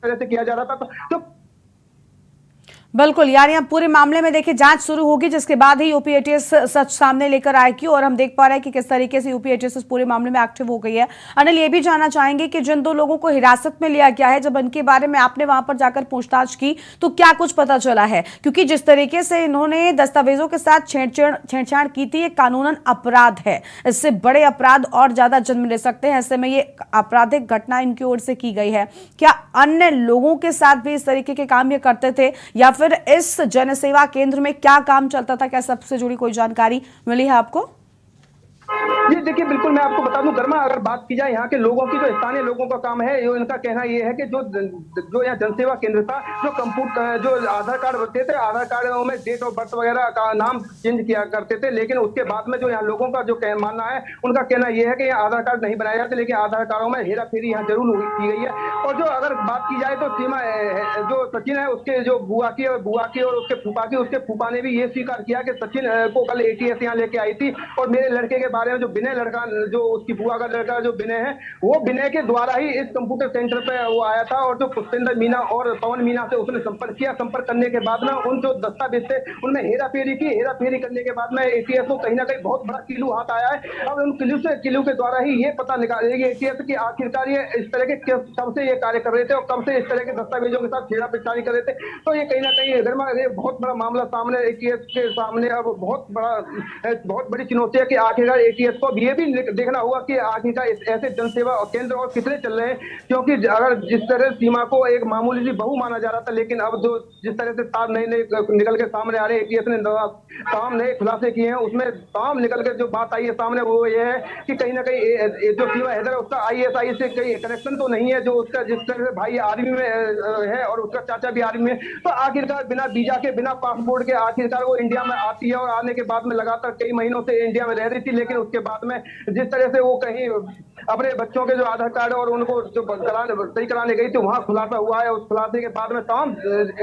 तरह से किया जा रहा था। तो बिल्कुल, यानी अब पूरे मामले में देखिए जांच शुरू होगी, जिसके बाद ही यूपी एटीएस सच सामने लेकर आएगी, और हम देख पा रहे हैं कि किस तरीके से यूपी एटीएस इस पूरे मामले में एक्टिव हो गई है। अनिल, ये भी जानना चाहेंगे कि जिन दो लोगों को हिरासत में लिया गया है, जब इनके बारे में आपने वहां पर जाकर पूछताछ की तो क्या कुछ पता चला है? क्योंकि जिस तरीके से इन्होंने दस्तावेजों के साथ छेड़छाड़ की थी, ये कानूनन अपराध है, इससे बड़े अपराध और ज्यादा जन्म ले सकते हैं, ऐसे में ये आपराधिक घटना इनकी ओर से की गई है। क्या अन्य लोगों के साथ भी इस तरीके के काम ये करते थे, या फिर इस जनसेवा केंद्र में क्या काम चलता था? क्या सबसे जुड़ी कोई जानकारी मिली है आपको? जी देखिए, बिल्कुल मैं आपको बता दूं गर्मा, अगर बात की जाए यहाँ के लोगों की, जो स्थानीय लोगों का काम है, इनका कहना ये है कि जो यहाँ जनसेवा केंद्र था, जो कंप्यूटर जो आधार कार्ड बनते थे, आधार कार्ड में डेट ऑफ बर्थ वगैरह का नाम चेंज किया करते थे, लेकिन उसके बाद में जो यहाँ लोगों का जो मानना है, उनका कहना यह है कि यहाँ आधार कार्ड नहीं बनाए जाते, लेकिन आधार कार्डों में हेरा फेरी यहाँ जरूर की गई है। और जो अगर बात की जाए तो सीमा जो सचिन है उसके जो बुआ की और उसके फूफा ने भी ये स्वीकार किया कि सचिन को कल एटीएस यहाँ लेके आई थी, और मेरे लड़के के बारे में जो विनय लड़का, जो उसकी बुआ का लड़का जो विनय है, वो विनय के द्वारा ही इस कंप्यूटर सेंटर पे वो आया था, और जो पुष्पेंद्र मीणा और पवन मीणा से उसने संपर्क किया। संपर्क करने के बाद में उन जो दस्तावेज थे उनमें हेरा फेरी करने के बाद में एटीएस को कहीं ना कहीं बहुत बड़ा किलू हाथ आया है। अब उन किलू के द्वारा ही ये पता निकालेगी एटीएस की आखिरकार ये इस तरह के कब से ये कार्य कर रहे थे, और कब से इस तरह के दस्तावेजों के साथ छेड़छाड़ी कर रहे थे। तो ये कहीं ना कहीं ये बहुत बड़ा मामला सामने एटीएस के सामने अब बहुत बड़ी चुनौती है कि आखिरकार एटीएस को ये भी देखना होगा कि आखिरकार ऐसे जनसेवा केंद्र और कितने चल रहे हैं, क्योंकि अगर जिस तरह सीमा को एक मामूली सी बहू माना जा रहा था, लेकिन अब जो जिस तरह से तार नए निकल के सामने आ रहे हैं, एटीएस ने तमाम नए खुलासे किए हैं, उसमें तमाम निकल कर जो बात आई है सामने वो ये है कि कहीं ना कहीं जो सीमा हैदर है उसका आईएसआई से कहीं कनेक्शन तो नहीं है, जो उसका जिस तरह से भाई आर्मी में है और उसका चाचा भी आर्मी में, तो आखिरकार बिना वीजा के बिना पासपोर्ट के आखिरकार वो इंडिया में आती है, और आने के बाद में लगातार कई महीनों से इंडिया में रह रही थी, लेकिन उसके बाद में जिस तरह से वो कहीं अपने बच्चों के जो आधार कार्ड और उनको जो सही कराने गई थी वहां खुलासा हुआ है। उस खुलासे के बाद में तमाम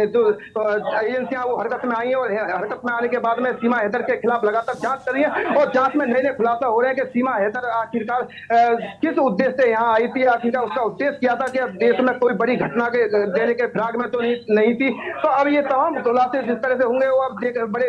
जो एजेंसियां वो हरकत में आई हैं, और हरकत में आने के बाद में सीमा हैदर के खिलाफ लगातार जांच कर रही है, और जांच में नए खुलासा हो रहे हैं कि सीमा हैदर आखिरकार किस उद्देश्य से यहाँ आई थी, आखिरकार उसका उद्देश्य क्या था कि अब देश में कोई बड़ी घटना के देने के फिराक में तो नहीं थी। तो अब ये तमाम खुलासे जिस तरह से होंगे वो अब बड़े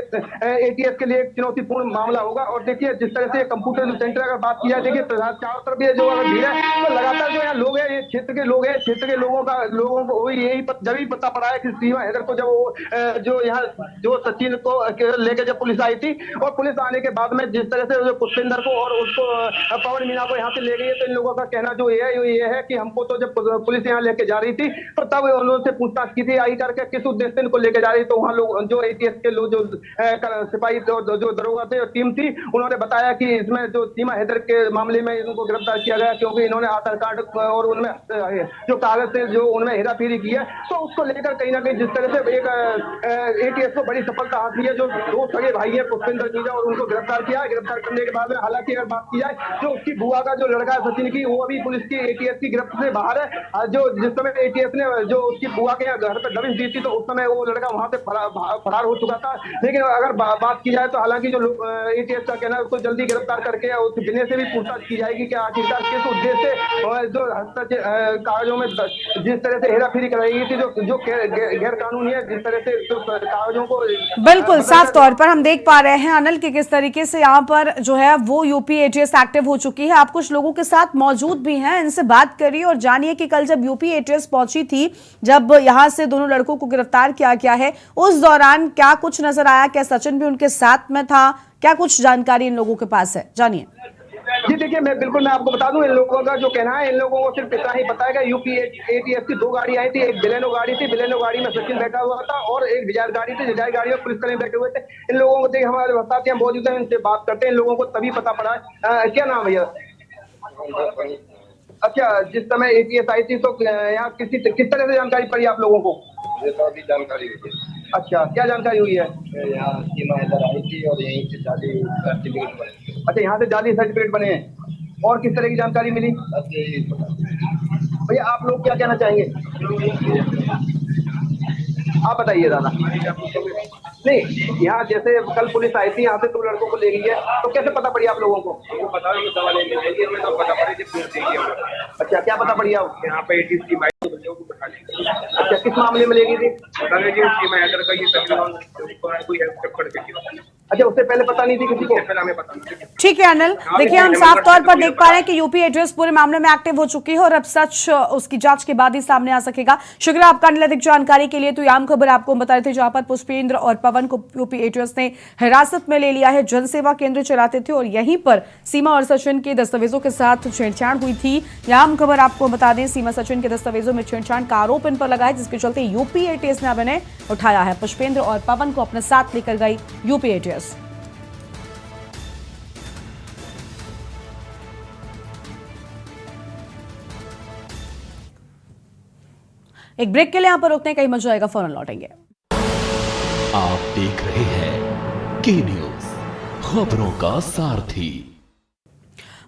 एटीएस के लिए एक चुनौतीपूर्ण मामला होगा। और देखिए जिस तरह से कंप्यूटर सेंटर अगर बात की जाए, देखिए चारों तरफ ये जो जो अगर भीड़ है तो लगातार जो यहाँ लोग हैं, ये क्षेत्र के लोग हैं, क्षेत्र के लोगों को यही जब ही पता पड़ा है कि सीमा हैदर को जब वो जो यहाँ जो सचिन को लेके जब पुलिस आई थी, और पुलिस आने के बाद में जिस तरह से जो पुष्पेंद्र को और उसको पवन मीना को यहाँ से ले गई है, तो इन लोगों का कहना जो ये है कि हमको तो जब पुलिस यहाँ लेके जा रही थी तो तब उन्होंने पूछताछ की थी आई करके किस उद्देश्य से इनको लेके जा रही, तो वहाँ लोग जो ATS के लोग जो सिपाही जो दरोगा थे टीम थी, उन्होंने बताया कि इसमें जो सीमा हैदर के मामले में इनको गिरफ्तार किया गया क्योंकि इन्होंने आधार कार्ड और उनमें जो कागज थे जो उनमें हेराफेरी की है, तो उसको लेकर कहीं ना कहीं जिस तरह से एक ATS को बड़ी सफलता हासिल है। जो दो सगे भाई है पुष्पेंद्र मीना और उनको गिरफ्तार किया, गिरफ्तार करने के बाद में हालांकि अगर बात की जाए जो उसकी बुआ का जो लड़का है सचिन की, वो अभी पुलिस की ATS की गिरफ्त से बाहर है। जो जिस समय ATS ने जो उसकी बुआ के घर पर दबिश दी थी तो उस समय वो लड़का वहां से फरार हो चुका था। लेकिन अगर बात की जाए तो हालांकि जो ATS का कहना है उसको जल्दी गिरफ्तार करके उस बिने से भी पूछताछ की जाएगी कि आखिरकार किस उद्देश्य से जो कागजों में जिस तरह से हेराफेरी कराई गई थी जो गैर कानूनी है, जिस तरह से कागजों को बिल्कुल साफ तौर पर हम देख पा रहे हैं अनिल कि किस तरीके से यहाँ पर जो है वो यूपी ATS एक्टिव हो चुकी है। आप कुछ लोगों के साथ मौजूद भी हैं, इनसे बात करिए और जानिए कि कल जब यूपी ATS पहुंची थी, जब यहाँ से दोनों लड़कों को गिरफ्तार किया गया है, उस दौरान क्या कुछ नजर आया, क्या सचिन भी उनके साथ में था, क्या कुछ जानकारी इन लोगों के पास है, जानिए। जी देखिए, मैं आपको बता दूं, इन लोगों का जो कहना है, इन लोगों को सिर्फ इतना ही पता है कि यूपी ATS की 2 गाड़ी आई थी, एक बिलेनो गाड़ी थी, बिलेनो गाड़ी में सचिन बैठा हुआ था और एक डिजायर गाड़ी थी, डिजायर गाड़ी में पुलिसकर्मी बैठे हुए थे। इन लोगों को देख हमारे साथ यहाँ मौजूद है, इनसे बात करते हैं। इन लोगों को तभी पता पड़ा क्या नाम भैया? अच्छा, जिस समय ATS आई थी तो यहाँ किस तरह से जानकारी पड़ी आप लोगों को? अभी जानकारी हुई है। अच्छा, क्या जानकारी हुई है? यहाँ सीमा हैदर आई थी और यहीं से जाली सर्टिफिकेट बने। अच्छा, यहाँ से जाली सर्टिफिकेट बने हैं। और किस तरह की जानकारी मिली? भैया आप लोग क्या कहना चाहेंगे? आप बताइए दादा। नहीं, यहाँ जैसे कल पुलिस आई थी, यहाँ से 2 लड़कों को ले गई है, तो कैसे पता पड़ी आप लोगों को? पता नहीं, दवा लेने गई हमें तो पता पड़ी थी। अच्छा, क्या पता पड़ी आप? यहाँ पे ATS की बाइक बच्चों को बैठा ली। अच्छा, किस मामले में ले गई थी? पता नहीं जी, सीमा हैदर का ये सभी कोई हेल्प करके। अच्छा, उससे पहले पता नहीं थी किसी को? पहले हमें पता नहीं। ठीक है अनिल, देखिए हम साफ तौर पर देख पा रहे हैं कि यूपी ATS पूरे मामले में एक्टिव हो चुकी है और अब सच उसकी जांच के बाद ही सामने आ सकेगा। शुक्रिया आपका अनिल अधिक जानकारी के लिए। तो आम खबर आपको बता रहे थे जहां पर पुष्पेंद्र और पवन को यूपी ATS ने हिरासत में ले लिया है। जनसेवा केंद्र चलाते थे और यहीं पर सीमा और सचिन के दस्तावेजों के साथ छेड़छाड़ हुई थी। आम खबर आपको बता दें, सीमा सचिन के दस्तावेजों में छेड़छाड़ का आरोप इन पर लगा है, जिसके चलते यूपी ATS ने अब इन्हें उठाया है। पुष्पेंद्र और पवन को अपने साथ लेकर गई यूपी ATS। एक ब्रेक के लिए यहां पर रुकते हैं, कहीं मत जाएगा, फौरन लौटेंगे। आप देख रहे हैं के न्यूज, खबरों का सारथी।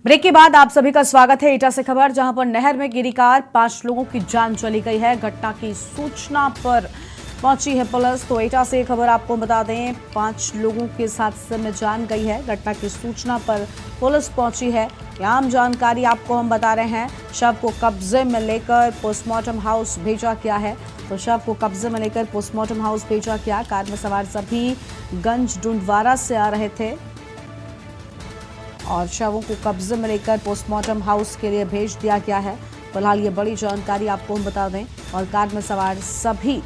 ब्रेक के बाद आप सभी का स्वागत है। एटा से खबर, जहां पर नहर में गिरी कार, 5 लोगों की जान चली गई है। घटना की सूचना पर पहुंची है पुलिस। तो एटा से खबर आपको बता दें, 5 लोगों के हादसे में जान गई है। घटना की सूचना पर पुलिस पहुंची है। आम जानकारी आपको हम बता रहे हैं। शव को कब्जे में लेकर पोस्टमार्टम हाउस भेजा गया है। तो शव को कब्जे में लेकर पोस्टमार्टम हाउस भेजा गया। कार में सवार सभी गंज डुंडवारा से आ रहे थे और शवों को कब्जे में लेकर पोस्टमार्टम हाउस के लिए भेज दिया गया है। फिलहाल ये बड़ी जानकारी आपको हम बता दें। और कार में सवार सभी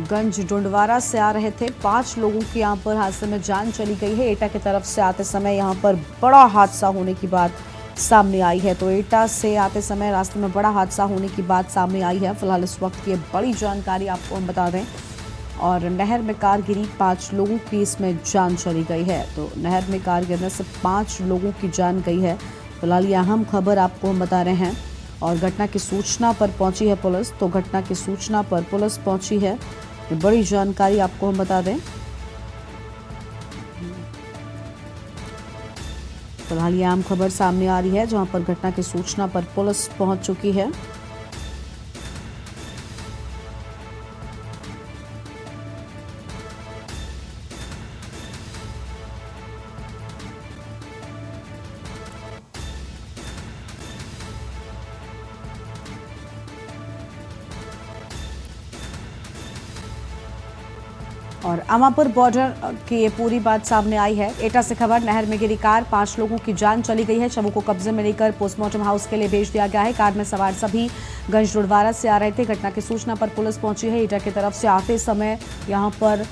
गंज डुंडवारा से आ रहे थे। 5 लोगों की यहाँ पर हादसे में जान चली गई है। एटा की तरफ से आते समय यहाँ पर बड़ा हादसा होने की बात सामने आई है। तो एटा से आते समय रास्ते में बड़ा हादसा होने की बात सामने आई है। फिलहाल इस वक्त ये बड़ी जानकारी आपको हम बता दें। और नहर में कार गिरी, 5 लोगों की इसमें जान चली गई है। तो नहर में कार गिरने से 5 लोगों की जान गई है। फिलहाल ये अहम खबर आपको हम बता रहे हैं। और घटना की सूचना पर पहुंची है पुलिस। तो घटना की सूचना पर पुलिस पहुंची है। ये बड़ी जानकारी आपको हम बता दें। फिलहाल ये आम खबर सामने आ रही है, जहां पर घटना की सूचना पर पुलिस पहुंच चुकी है। और अमापुर बॉर्डर की ये पूरी बात सामने आई है। एटा से खबर, नहर में गिरी कार, 5 लोगों की जान चली गई है। शवों को कब्जे में लेकर पोस्टमार्टम हाउस के लिए भेज दिया गया है। कार में सवार सभी गंजडुडवारा से आ रहे थे। घटना की सूचना पर पुलिस पहुंची है। एटा की तरफ से आते समय यहां पर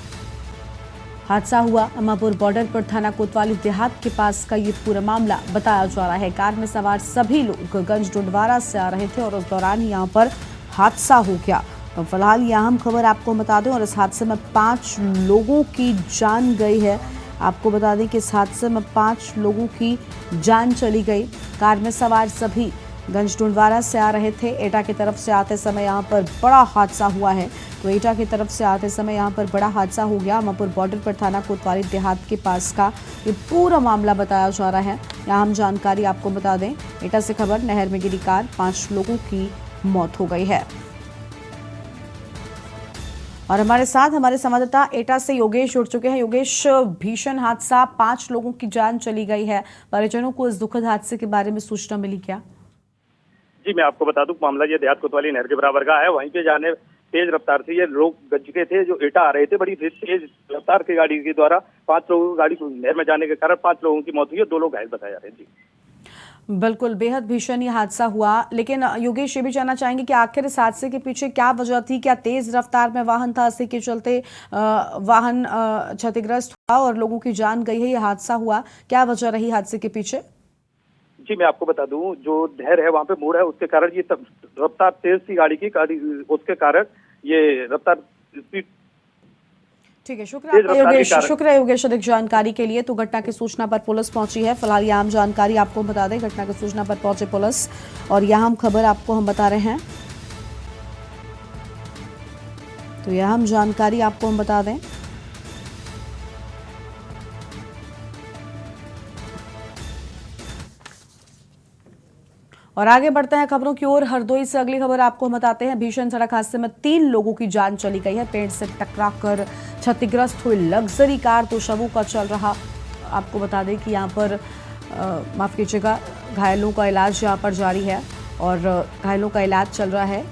हादसा हुआ। अमापुर बॉर्डर पर थाना कोतवाली देहात के पास का ये पूरा मामला बताया जा रहा है। कार में सवार सभी लोग गंजडुडवारा से आ रहे थे और उस दौरान ही यहाँ पर हादसा हो गया। तो फिलहाल ये अहम खबर आपको बता दें, और इस हादसे में 5 लोगों की जान गई है। आपको बता दें कि इस हादसे में 5 लोगों की जान चली गई। कार में सवार सभी गंजडुडवारा से आ रहे थे। एटा की तरफ से आते समय यहाँ पर बड़ा हादसा हुआ है। तो एटा की तरफ से आते समय यहाँ पर बड़ा हादसा हो गया। अमापुर बॉर्डर पर थाना कोतवाली देहात के पास का ये पूरा मामला बताया जा रहा है। यहाँ हम जानकारी आपको बता दें, एटा से खबर, नहर में गिरी कार, 5 लोगों की मौत हो गई है। और हमारे साथ हमारे संवाददाता एटा से योगेश जुड़ चुके हैं। योगेश, भीषण हादसा, 5 लोगों की जान चली गई है। परिजनों को इस दुखद हादसे के बारे में सूचना मिली क्या? जी, मैं आपको बता दूं, मामला ये देहात कोतवाली नहर के बराबर का है। वहीं पे जाने तेज रफ्तार से ये लोग गज के थे जो एटा आ रहे थे। बड़ी तेज रफ्तार की गाड़ी के द्वारा 5 लोगों की गाड़ी नहर में जाने के कारण 5 लोगों की मौत हुई है। 2 लोग घायल बताए जा रहे हैं। जी बिल्कुल, बेहद भीषण ये हादसा हुआ। लेकिन योगेश, ये भी जानना चाहेंगे कि आखिर इस हादसे के पीछे क्या वजह थी? क्या तेज रफ्तार में वाहन था, इसी के चलते वाहन क्षतिग्रस्त हुआ और लोगों की जान गई है? ये हादसा हुआ, क्या वजह रही हादसे के पीछे? जी, मैं आपको बता दूं, जो नहर है वहाँ पे मोड़ है, उसके कारण ये रफ्तार तेज थी गाड़ी की, उसके कारण ये रफ्तार स्पीड। ठीक है, शुक्रिया योगेश अधिक जानकारी के लिए। तो घटना की सूचना पर पुलिस पहुंची है। फिलहाल यहाँ हम जानकारी आपको बता दें, घटना की सूचना पर पहुंचे पुलिस और यहाँ हम खबर आपको हम बता रहे हैं। तो यहाँ हम जानकारी आपको हम बता दें, और आगे बढ़ते हैं खबरों की ओर। हरदोई से अगली खबर आपको हम बताते हैं। भीषण सड़क हादसे में 3 लोगों की जान चली गई है। पेड़ से टकराकर क्षतिग्रस्त हुई लग्जरी कार, तो शवों का चल रहा। आपको बता दें कि यहाँ पर माफ कीजिएगा, घायलों का इलाज यहाँ पर जारी है और घायलों का इलाज चल रहा है।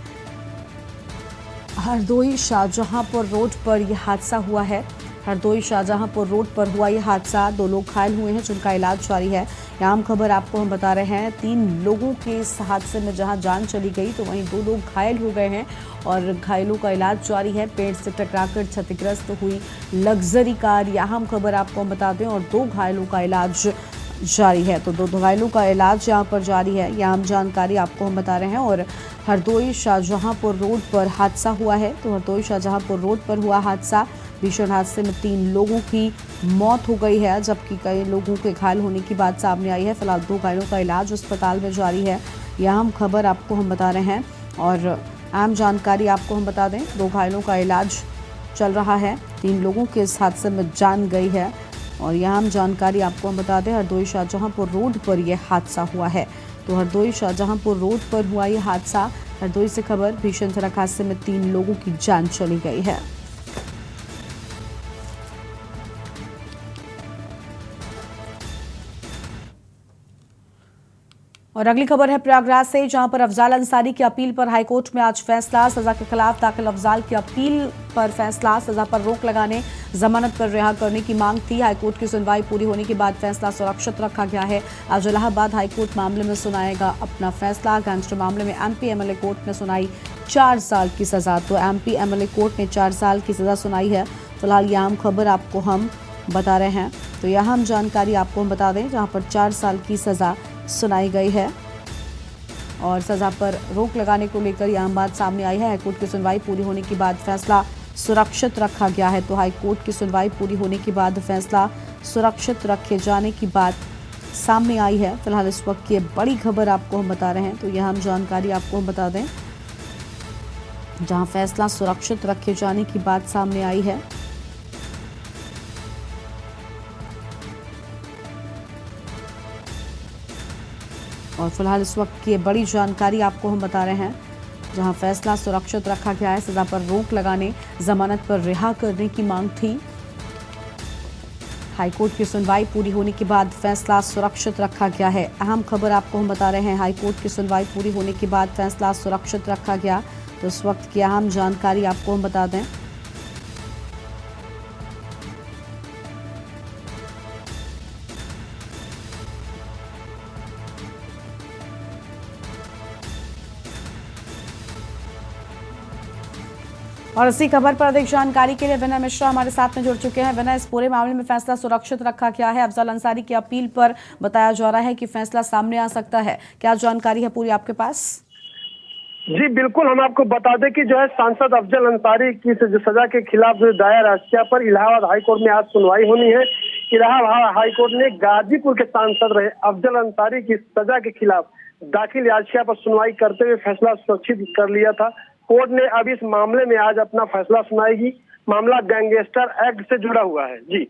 हरदोई शाहजहांपुर रोड पर यह हादसा हुआ है। हरदोई शाहजहांपुर रोड पर हुआ यह हादसा। 2 लोग घायल हुए हैं जिनका इलाज जारी है। यहाँ हम खबर आपको हम बता रहे हैं, 3 लोगों के इस हादसे में जहां जान चली गई तो वहीं 2 लोग घायल हो गए हैं और घायलों का इलाज जारी है। पेड़ से टकराकर क्षतिग्रस्त हुई लग्जरी कार, यहाँ हम खबर आपको हम बता दें, और 2 घायलों का इलाज जारी है। तो 2 घायलों का इलाज यहाँ पर जारी है। यहाँ हम जानकारी आपको हम बता रहे हैं। और हरदोई शाहजहांपुर रोड पर हादसा हुआ है। तो हरदोई शाहजहांपुर रोड पर हुआ हादसा, भीषण हादसे में 3 लोगों की मौत हो गई है, जबकि कई लोगों के घायल होने की बात सामने आई है। फिलहाल 2 घायलों का इलाज अस्पताल में जारी है। यहाँ हम खबर आपको हम बता रहे हैं और आम जानकारी आपको हम बता दें, 2 घायलों का इलाज चल रहा है। 3 लोगों के इस हादसे में जान गई है और यहाँ हम जानकारी आपको हम बता दें, हरदोई शाहजहांपुर रोड पर यह हादसा हुआ है। तो हरदोई शाहजहांपुर रोड पर हुआ यह हादसा। हरदोई से खबर, भीषण सड़क हादसे में 3 लोगों की जान चली गई है। और अगली खबर है प्रयागराज से, जहां पर अफजाल अंसारी की अपील पर हाईकोर्ट में आज फैसला। सजा के खिलाफ दाखिल अफजाल की अपील पर फैसला। सजा पर रोक लगाने, जमानत पर रिहा करने की मांग थी। हाईकोर्ट की सुनवाई पूरी होने के बाद फैसला सुरक्षित रखा गया है। आज इलाहाबाद हाईकोर्ट मामले में सुनाएगा अपना फैसला। गैंगस्टर मामले में एमपी एमएलए कोर्ट ने सुनाई 4 साल की सजा। तो एमपी एमएलए कोर्ट ने 4 साल की सजा सुनाई है। फिलहाल यह खबर आपको हम बता रहे हैं। तो यहाँ हम जानकारी आपको हम बता दें, जहाँ पर 4 साल की सजा सुनाई गई है और सजा पर रोक लगाने को लेकर यह बात सामने आई है। हाईकोर्ट की सुनवाई पूरी होने के बाद फैसला सुरक्षित रखा गया है। तो हाईकोर्ट की सुनवाई पूरी होने के बाद फैसला सुरक्षित रखे जाने की बात सामने आई है। फिलहाल इस वक्त की बड़ी खबर आपको हम बता रहे हैं। तो यह हम जानकारी आपको हम बता दें, जहां फैसला सुरक्षित रखे जाने की बात सामने आई है। और फिलहाल इस वक्त की बड़ी जानकारी आपको हम बता रहे हैं, जहां फैसला सुरक्षित रखा गया है। सजा पर रोक लगाने, जमानत पर रिहा करने की मांग थी। हाईकोर्ट की सुनवाई पूरी होने के बाद फैसला सुरक्षित रखा गया है। अहम खबर आपको हम बता रहे हैं, हाईकोर्ट की सुनवाई पूरी होने के बाद फैसला सुरक्षित रखा गया। तो इस वक्त की अहम जानकारी आपको हम बता दें, और इसी खबर पर अधिक जानकारी के लिए विनय मिश्रा हमारे साथ में जुड़ चुके हैं। विनय, इस पूरे मामले में फैसला सुरक्षित रखा गया है। अफजल अंसारी की अपील पर बताया जा रहा है कि फैसला सामने आ सकता है, क्या जानकारी है पूरी आपके पास? जी बिल्कुल, हम आपको बता दें कि जो है सांसद अफजल अंसारी की सजा के खिलाफ जो दायर याचिका पर इलाहाबाद हाईकोर्ट में आज सुनवाई होनी है। इलाहाबाद हाईकोर्ट ने गाजीपुर के सांसद रहे अफजल अंसारी की सजा के खिलाफ दाखिल याचिका पर सुनवाई करते हुए फैसला सुरक्षित कर लिया था। कोर्ट ने अब इस मामले में आज अपना फैसला सुनाएगी। मामला गैंगस्टर एक्ट से जुड़ा हुआ है। जी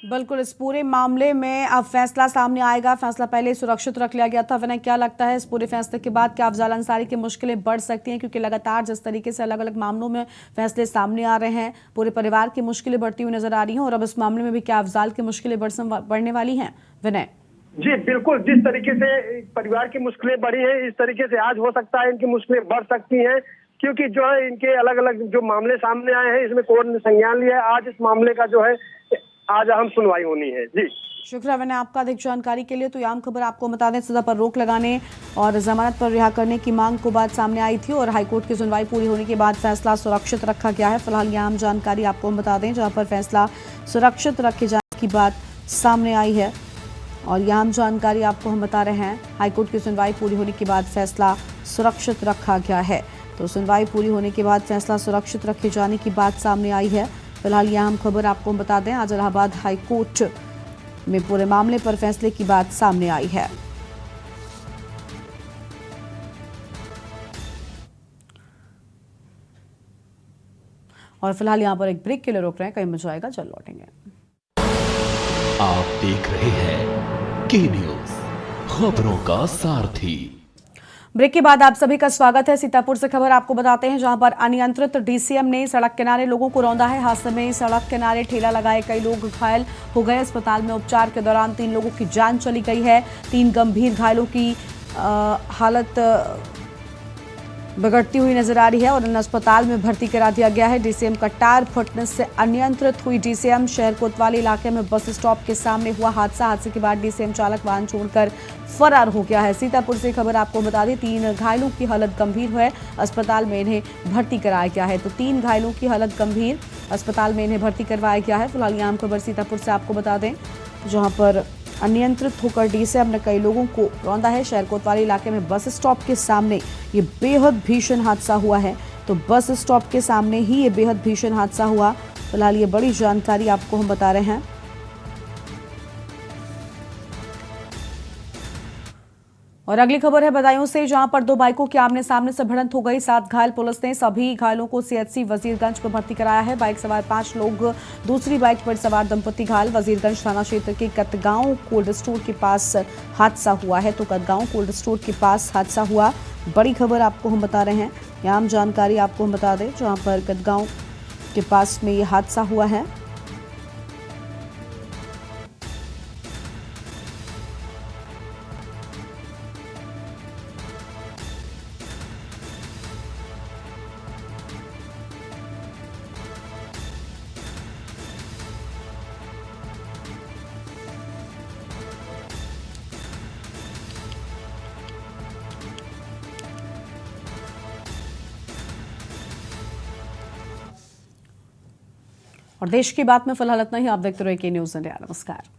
बिल्कुल, इस पूरे मामले में अब फैसला सामने आएगा। फैसला पहले सुरक्षित रख लिया गया था। विनय, क्या लगता है इस पूरे फैसले के बाद क्या अफजल अंसारी की मुश्किलें बढ़ सकती हैं? क्योंकि लगातार जिस तरीके से अलग अलग मामलों में फैसले सामने आ रहे हैं, पूरे परिवार की मुश्किलें बढ़ती हुई नजर आ रही हैं, और अब इस मामले में भी क्या अफजल की मुश्किलें बढ़ने वाली हैं? विनय जी बिल्कुल, जिस तरीके से परिवार की मुश्किलें बढ़ी है, इस तरीके से आज हो सकता है इनकी मुश्किलें बढ़ सकती हैं, क्योंकि जो है इनके अलग अलग जो मामले सामने आए हैं, इसमें कोर्ट ने संज्ञान लिया है। आज इस मामले का जो है आज अहम सुनवाई होनी है। जी शुक्रिया विनय आपका अधिक जानकारी के लिए। तो आम खबर आपको बता दें, सजा पर रोक लगाने और जमानत पर रिहा करने की मांग को बाद सामने आई थी, और हाईकोर्ट की सुनवाई पूरी होने के बाद फैसला सुरक्षित रखा गया है। फिलहाल ये आम जानकारी आपको हम बता दें, जहां पर फैसला सुरक्षित रखे जाने की बात सामने आई है, और यह आम जानकारी आपको हम बता रहे हैं। हाईकोर्ट की सुनवाई पूरी होने के बाद फैसला सुरक्षित रखा गया है। तो सुनवाई पूरी होने के बाद फैसला सुरक्षित रखे जाने की बात सामने आई है। फिलहाल यह अहम खबर आपको हम बता दें, आज इलाहाबाद हाईकोर्ट में पूरे मामले पर फैसले की बात सामने आई है। और फिलहाल यहां पर एक ब्रेक के लिए रोक रहे हैं, कहीं मजा आएगा, चल लौटेंगे। आप देख रहे हैं के न्यूज, खबरों का सारथी। ब्रेक के बाद आप सभी का स्वागत है। सीतापुर से खबर आपको बताते हैं, जहां पर अनियंत्रित डीसीएम ने सड़क किनारे लोगों को रौंदा है। हादसे में सड़क किनारे ठेला लगाए कई लोग घायल हो गए। अस्पताल में उपचार के दौरान 3 लोगों की जान चली गई है। 3 गंभीर घायलों की हालत बिगड़ती हुई नजर आ रही है और उन्हें अस्पताल में भर्ती करा दिया गया है। डीसीएम का टायर फटने से अनियंत्रित हुई डीसीएम। शहर कोतवाली इलाके में बस स्टॉप के सामने हुआ हादसे के बाद डीसीएम चालक वाहन छोड़कर फरार हो गया है। सीतापुर से खबर आपको बता दें, 3 घायलों की हालत गंभीर है, अस्पताल में इन्हें भर्ती कराया गया है। तो 3 घायलों की हालत गंभीर, अस्पताल में इन्हें भर्ती करवाया गया है। फिलहाल यह आम खबर सीतापुर से आपको बता दें, जहां पर अनियंत्रित होकर डीसीएम ने कई लोगों को रौंदा है। शहर कोतवाली इलाके में बस स्टॉप के सामने ये बेहद भीषण हादसा हुआ है। तो बस स्टॉप के सामने ही ये बेहद भीषण हादसा हुआ। फिलहाल ये बड़ी जानकारी आपको हम बता रहे हैं। और अगली खबर है बदायूं से, जहां पर 2 बाइकों के आमने सामने से भिड़ंत हो गई। 7 घायल, पुलिस ने सभी घायलों को सीएचसी वजीरगंज में भर्ती कराया है। बाइक सवार 5 लोग, दूसरी बाइक पर सवार दंपति घायल। वजीरगंज थाना क्षेत्र के कतगांव कोल्ड स्टोर के पास हादसा हुआ है। तो कतगांव कोल्ड स्टोर के पास हादसा हुआ, बड़ी खबर आपको हम बता रहे हैं। यह आम जानकारी आपको हम बता दें, जहाँ पर कतगांव के पास में ये हादसा हुआ है। और देश की बात में फिलहाल इतना ही। आप देखते रहिए के न्यूज़ इंडिया। नमस्कार।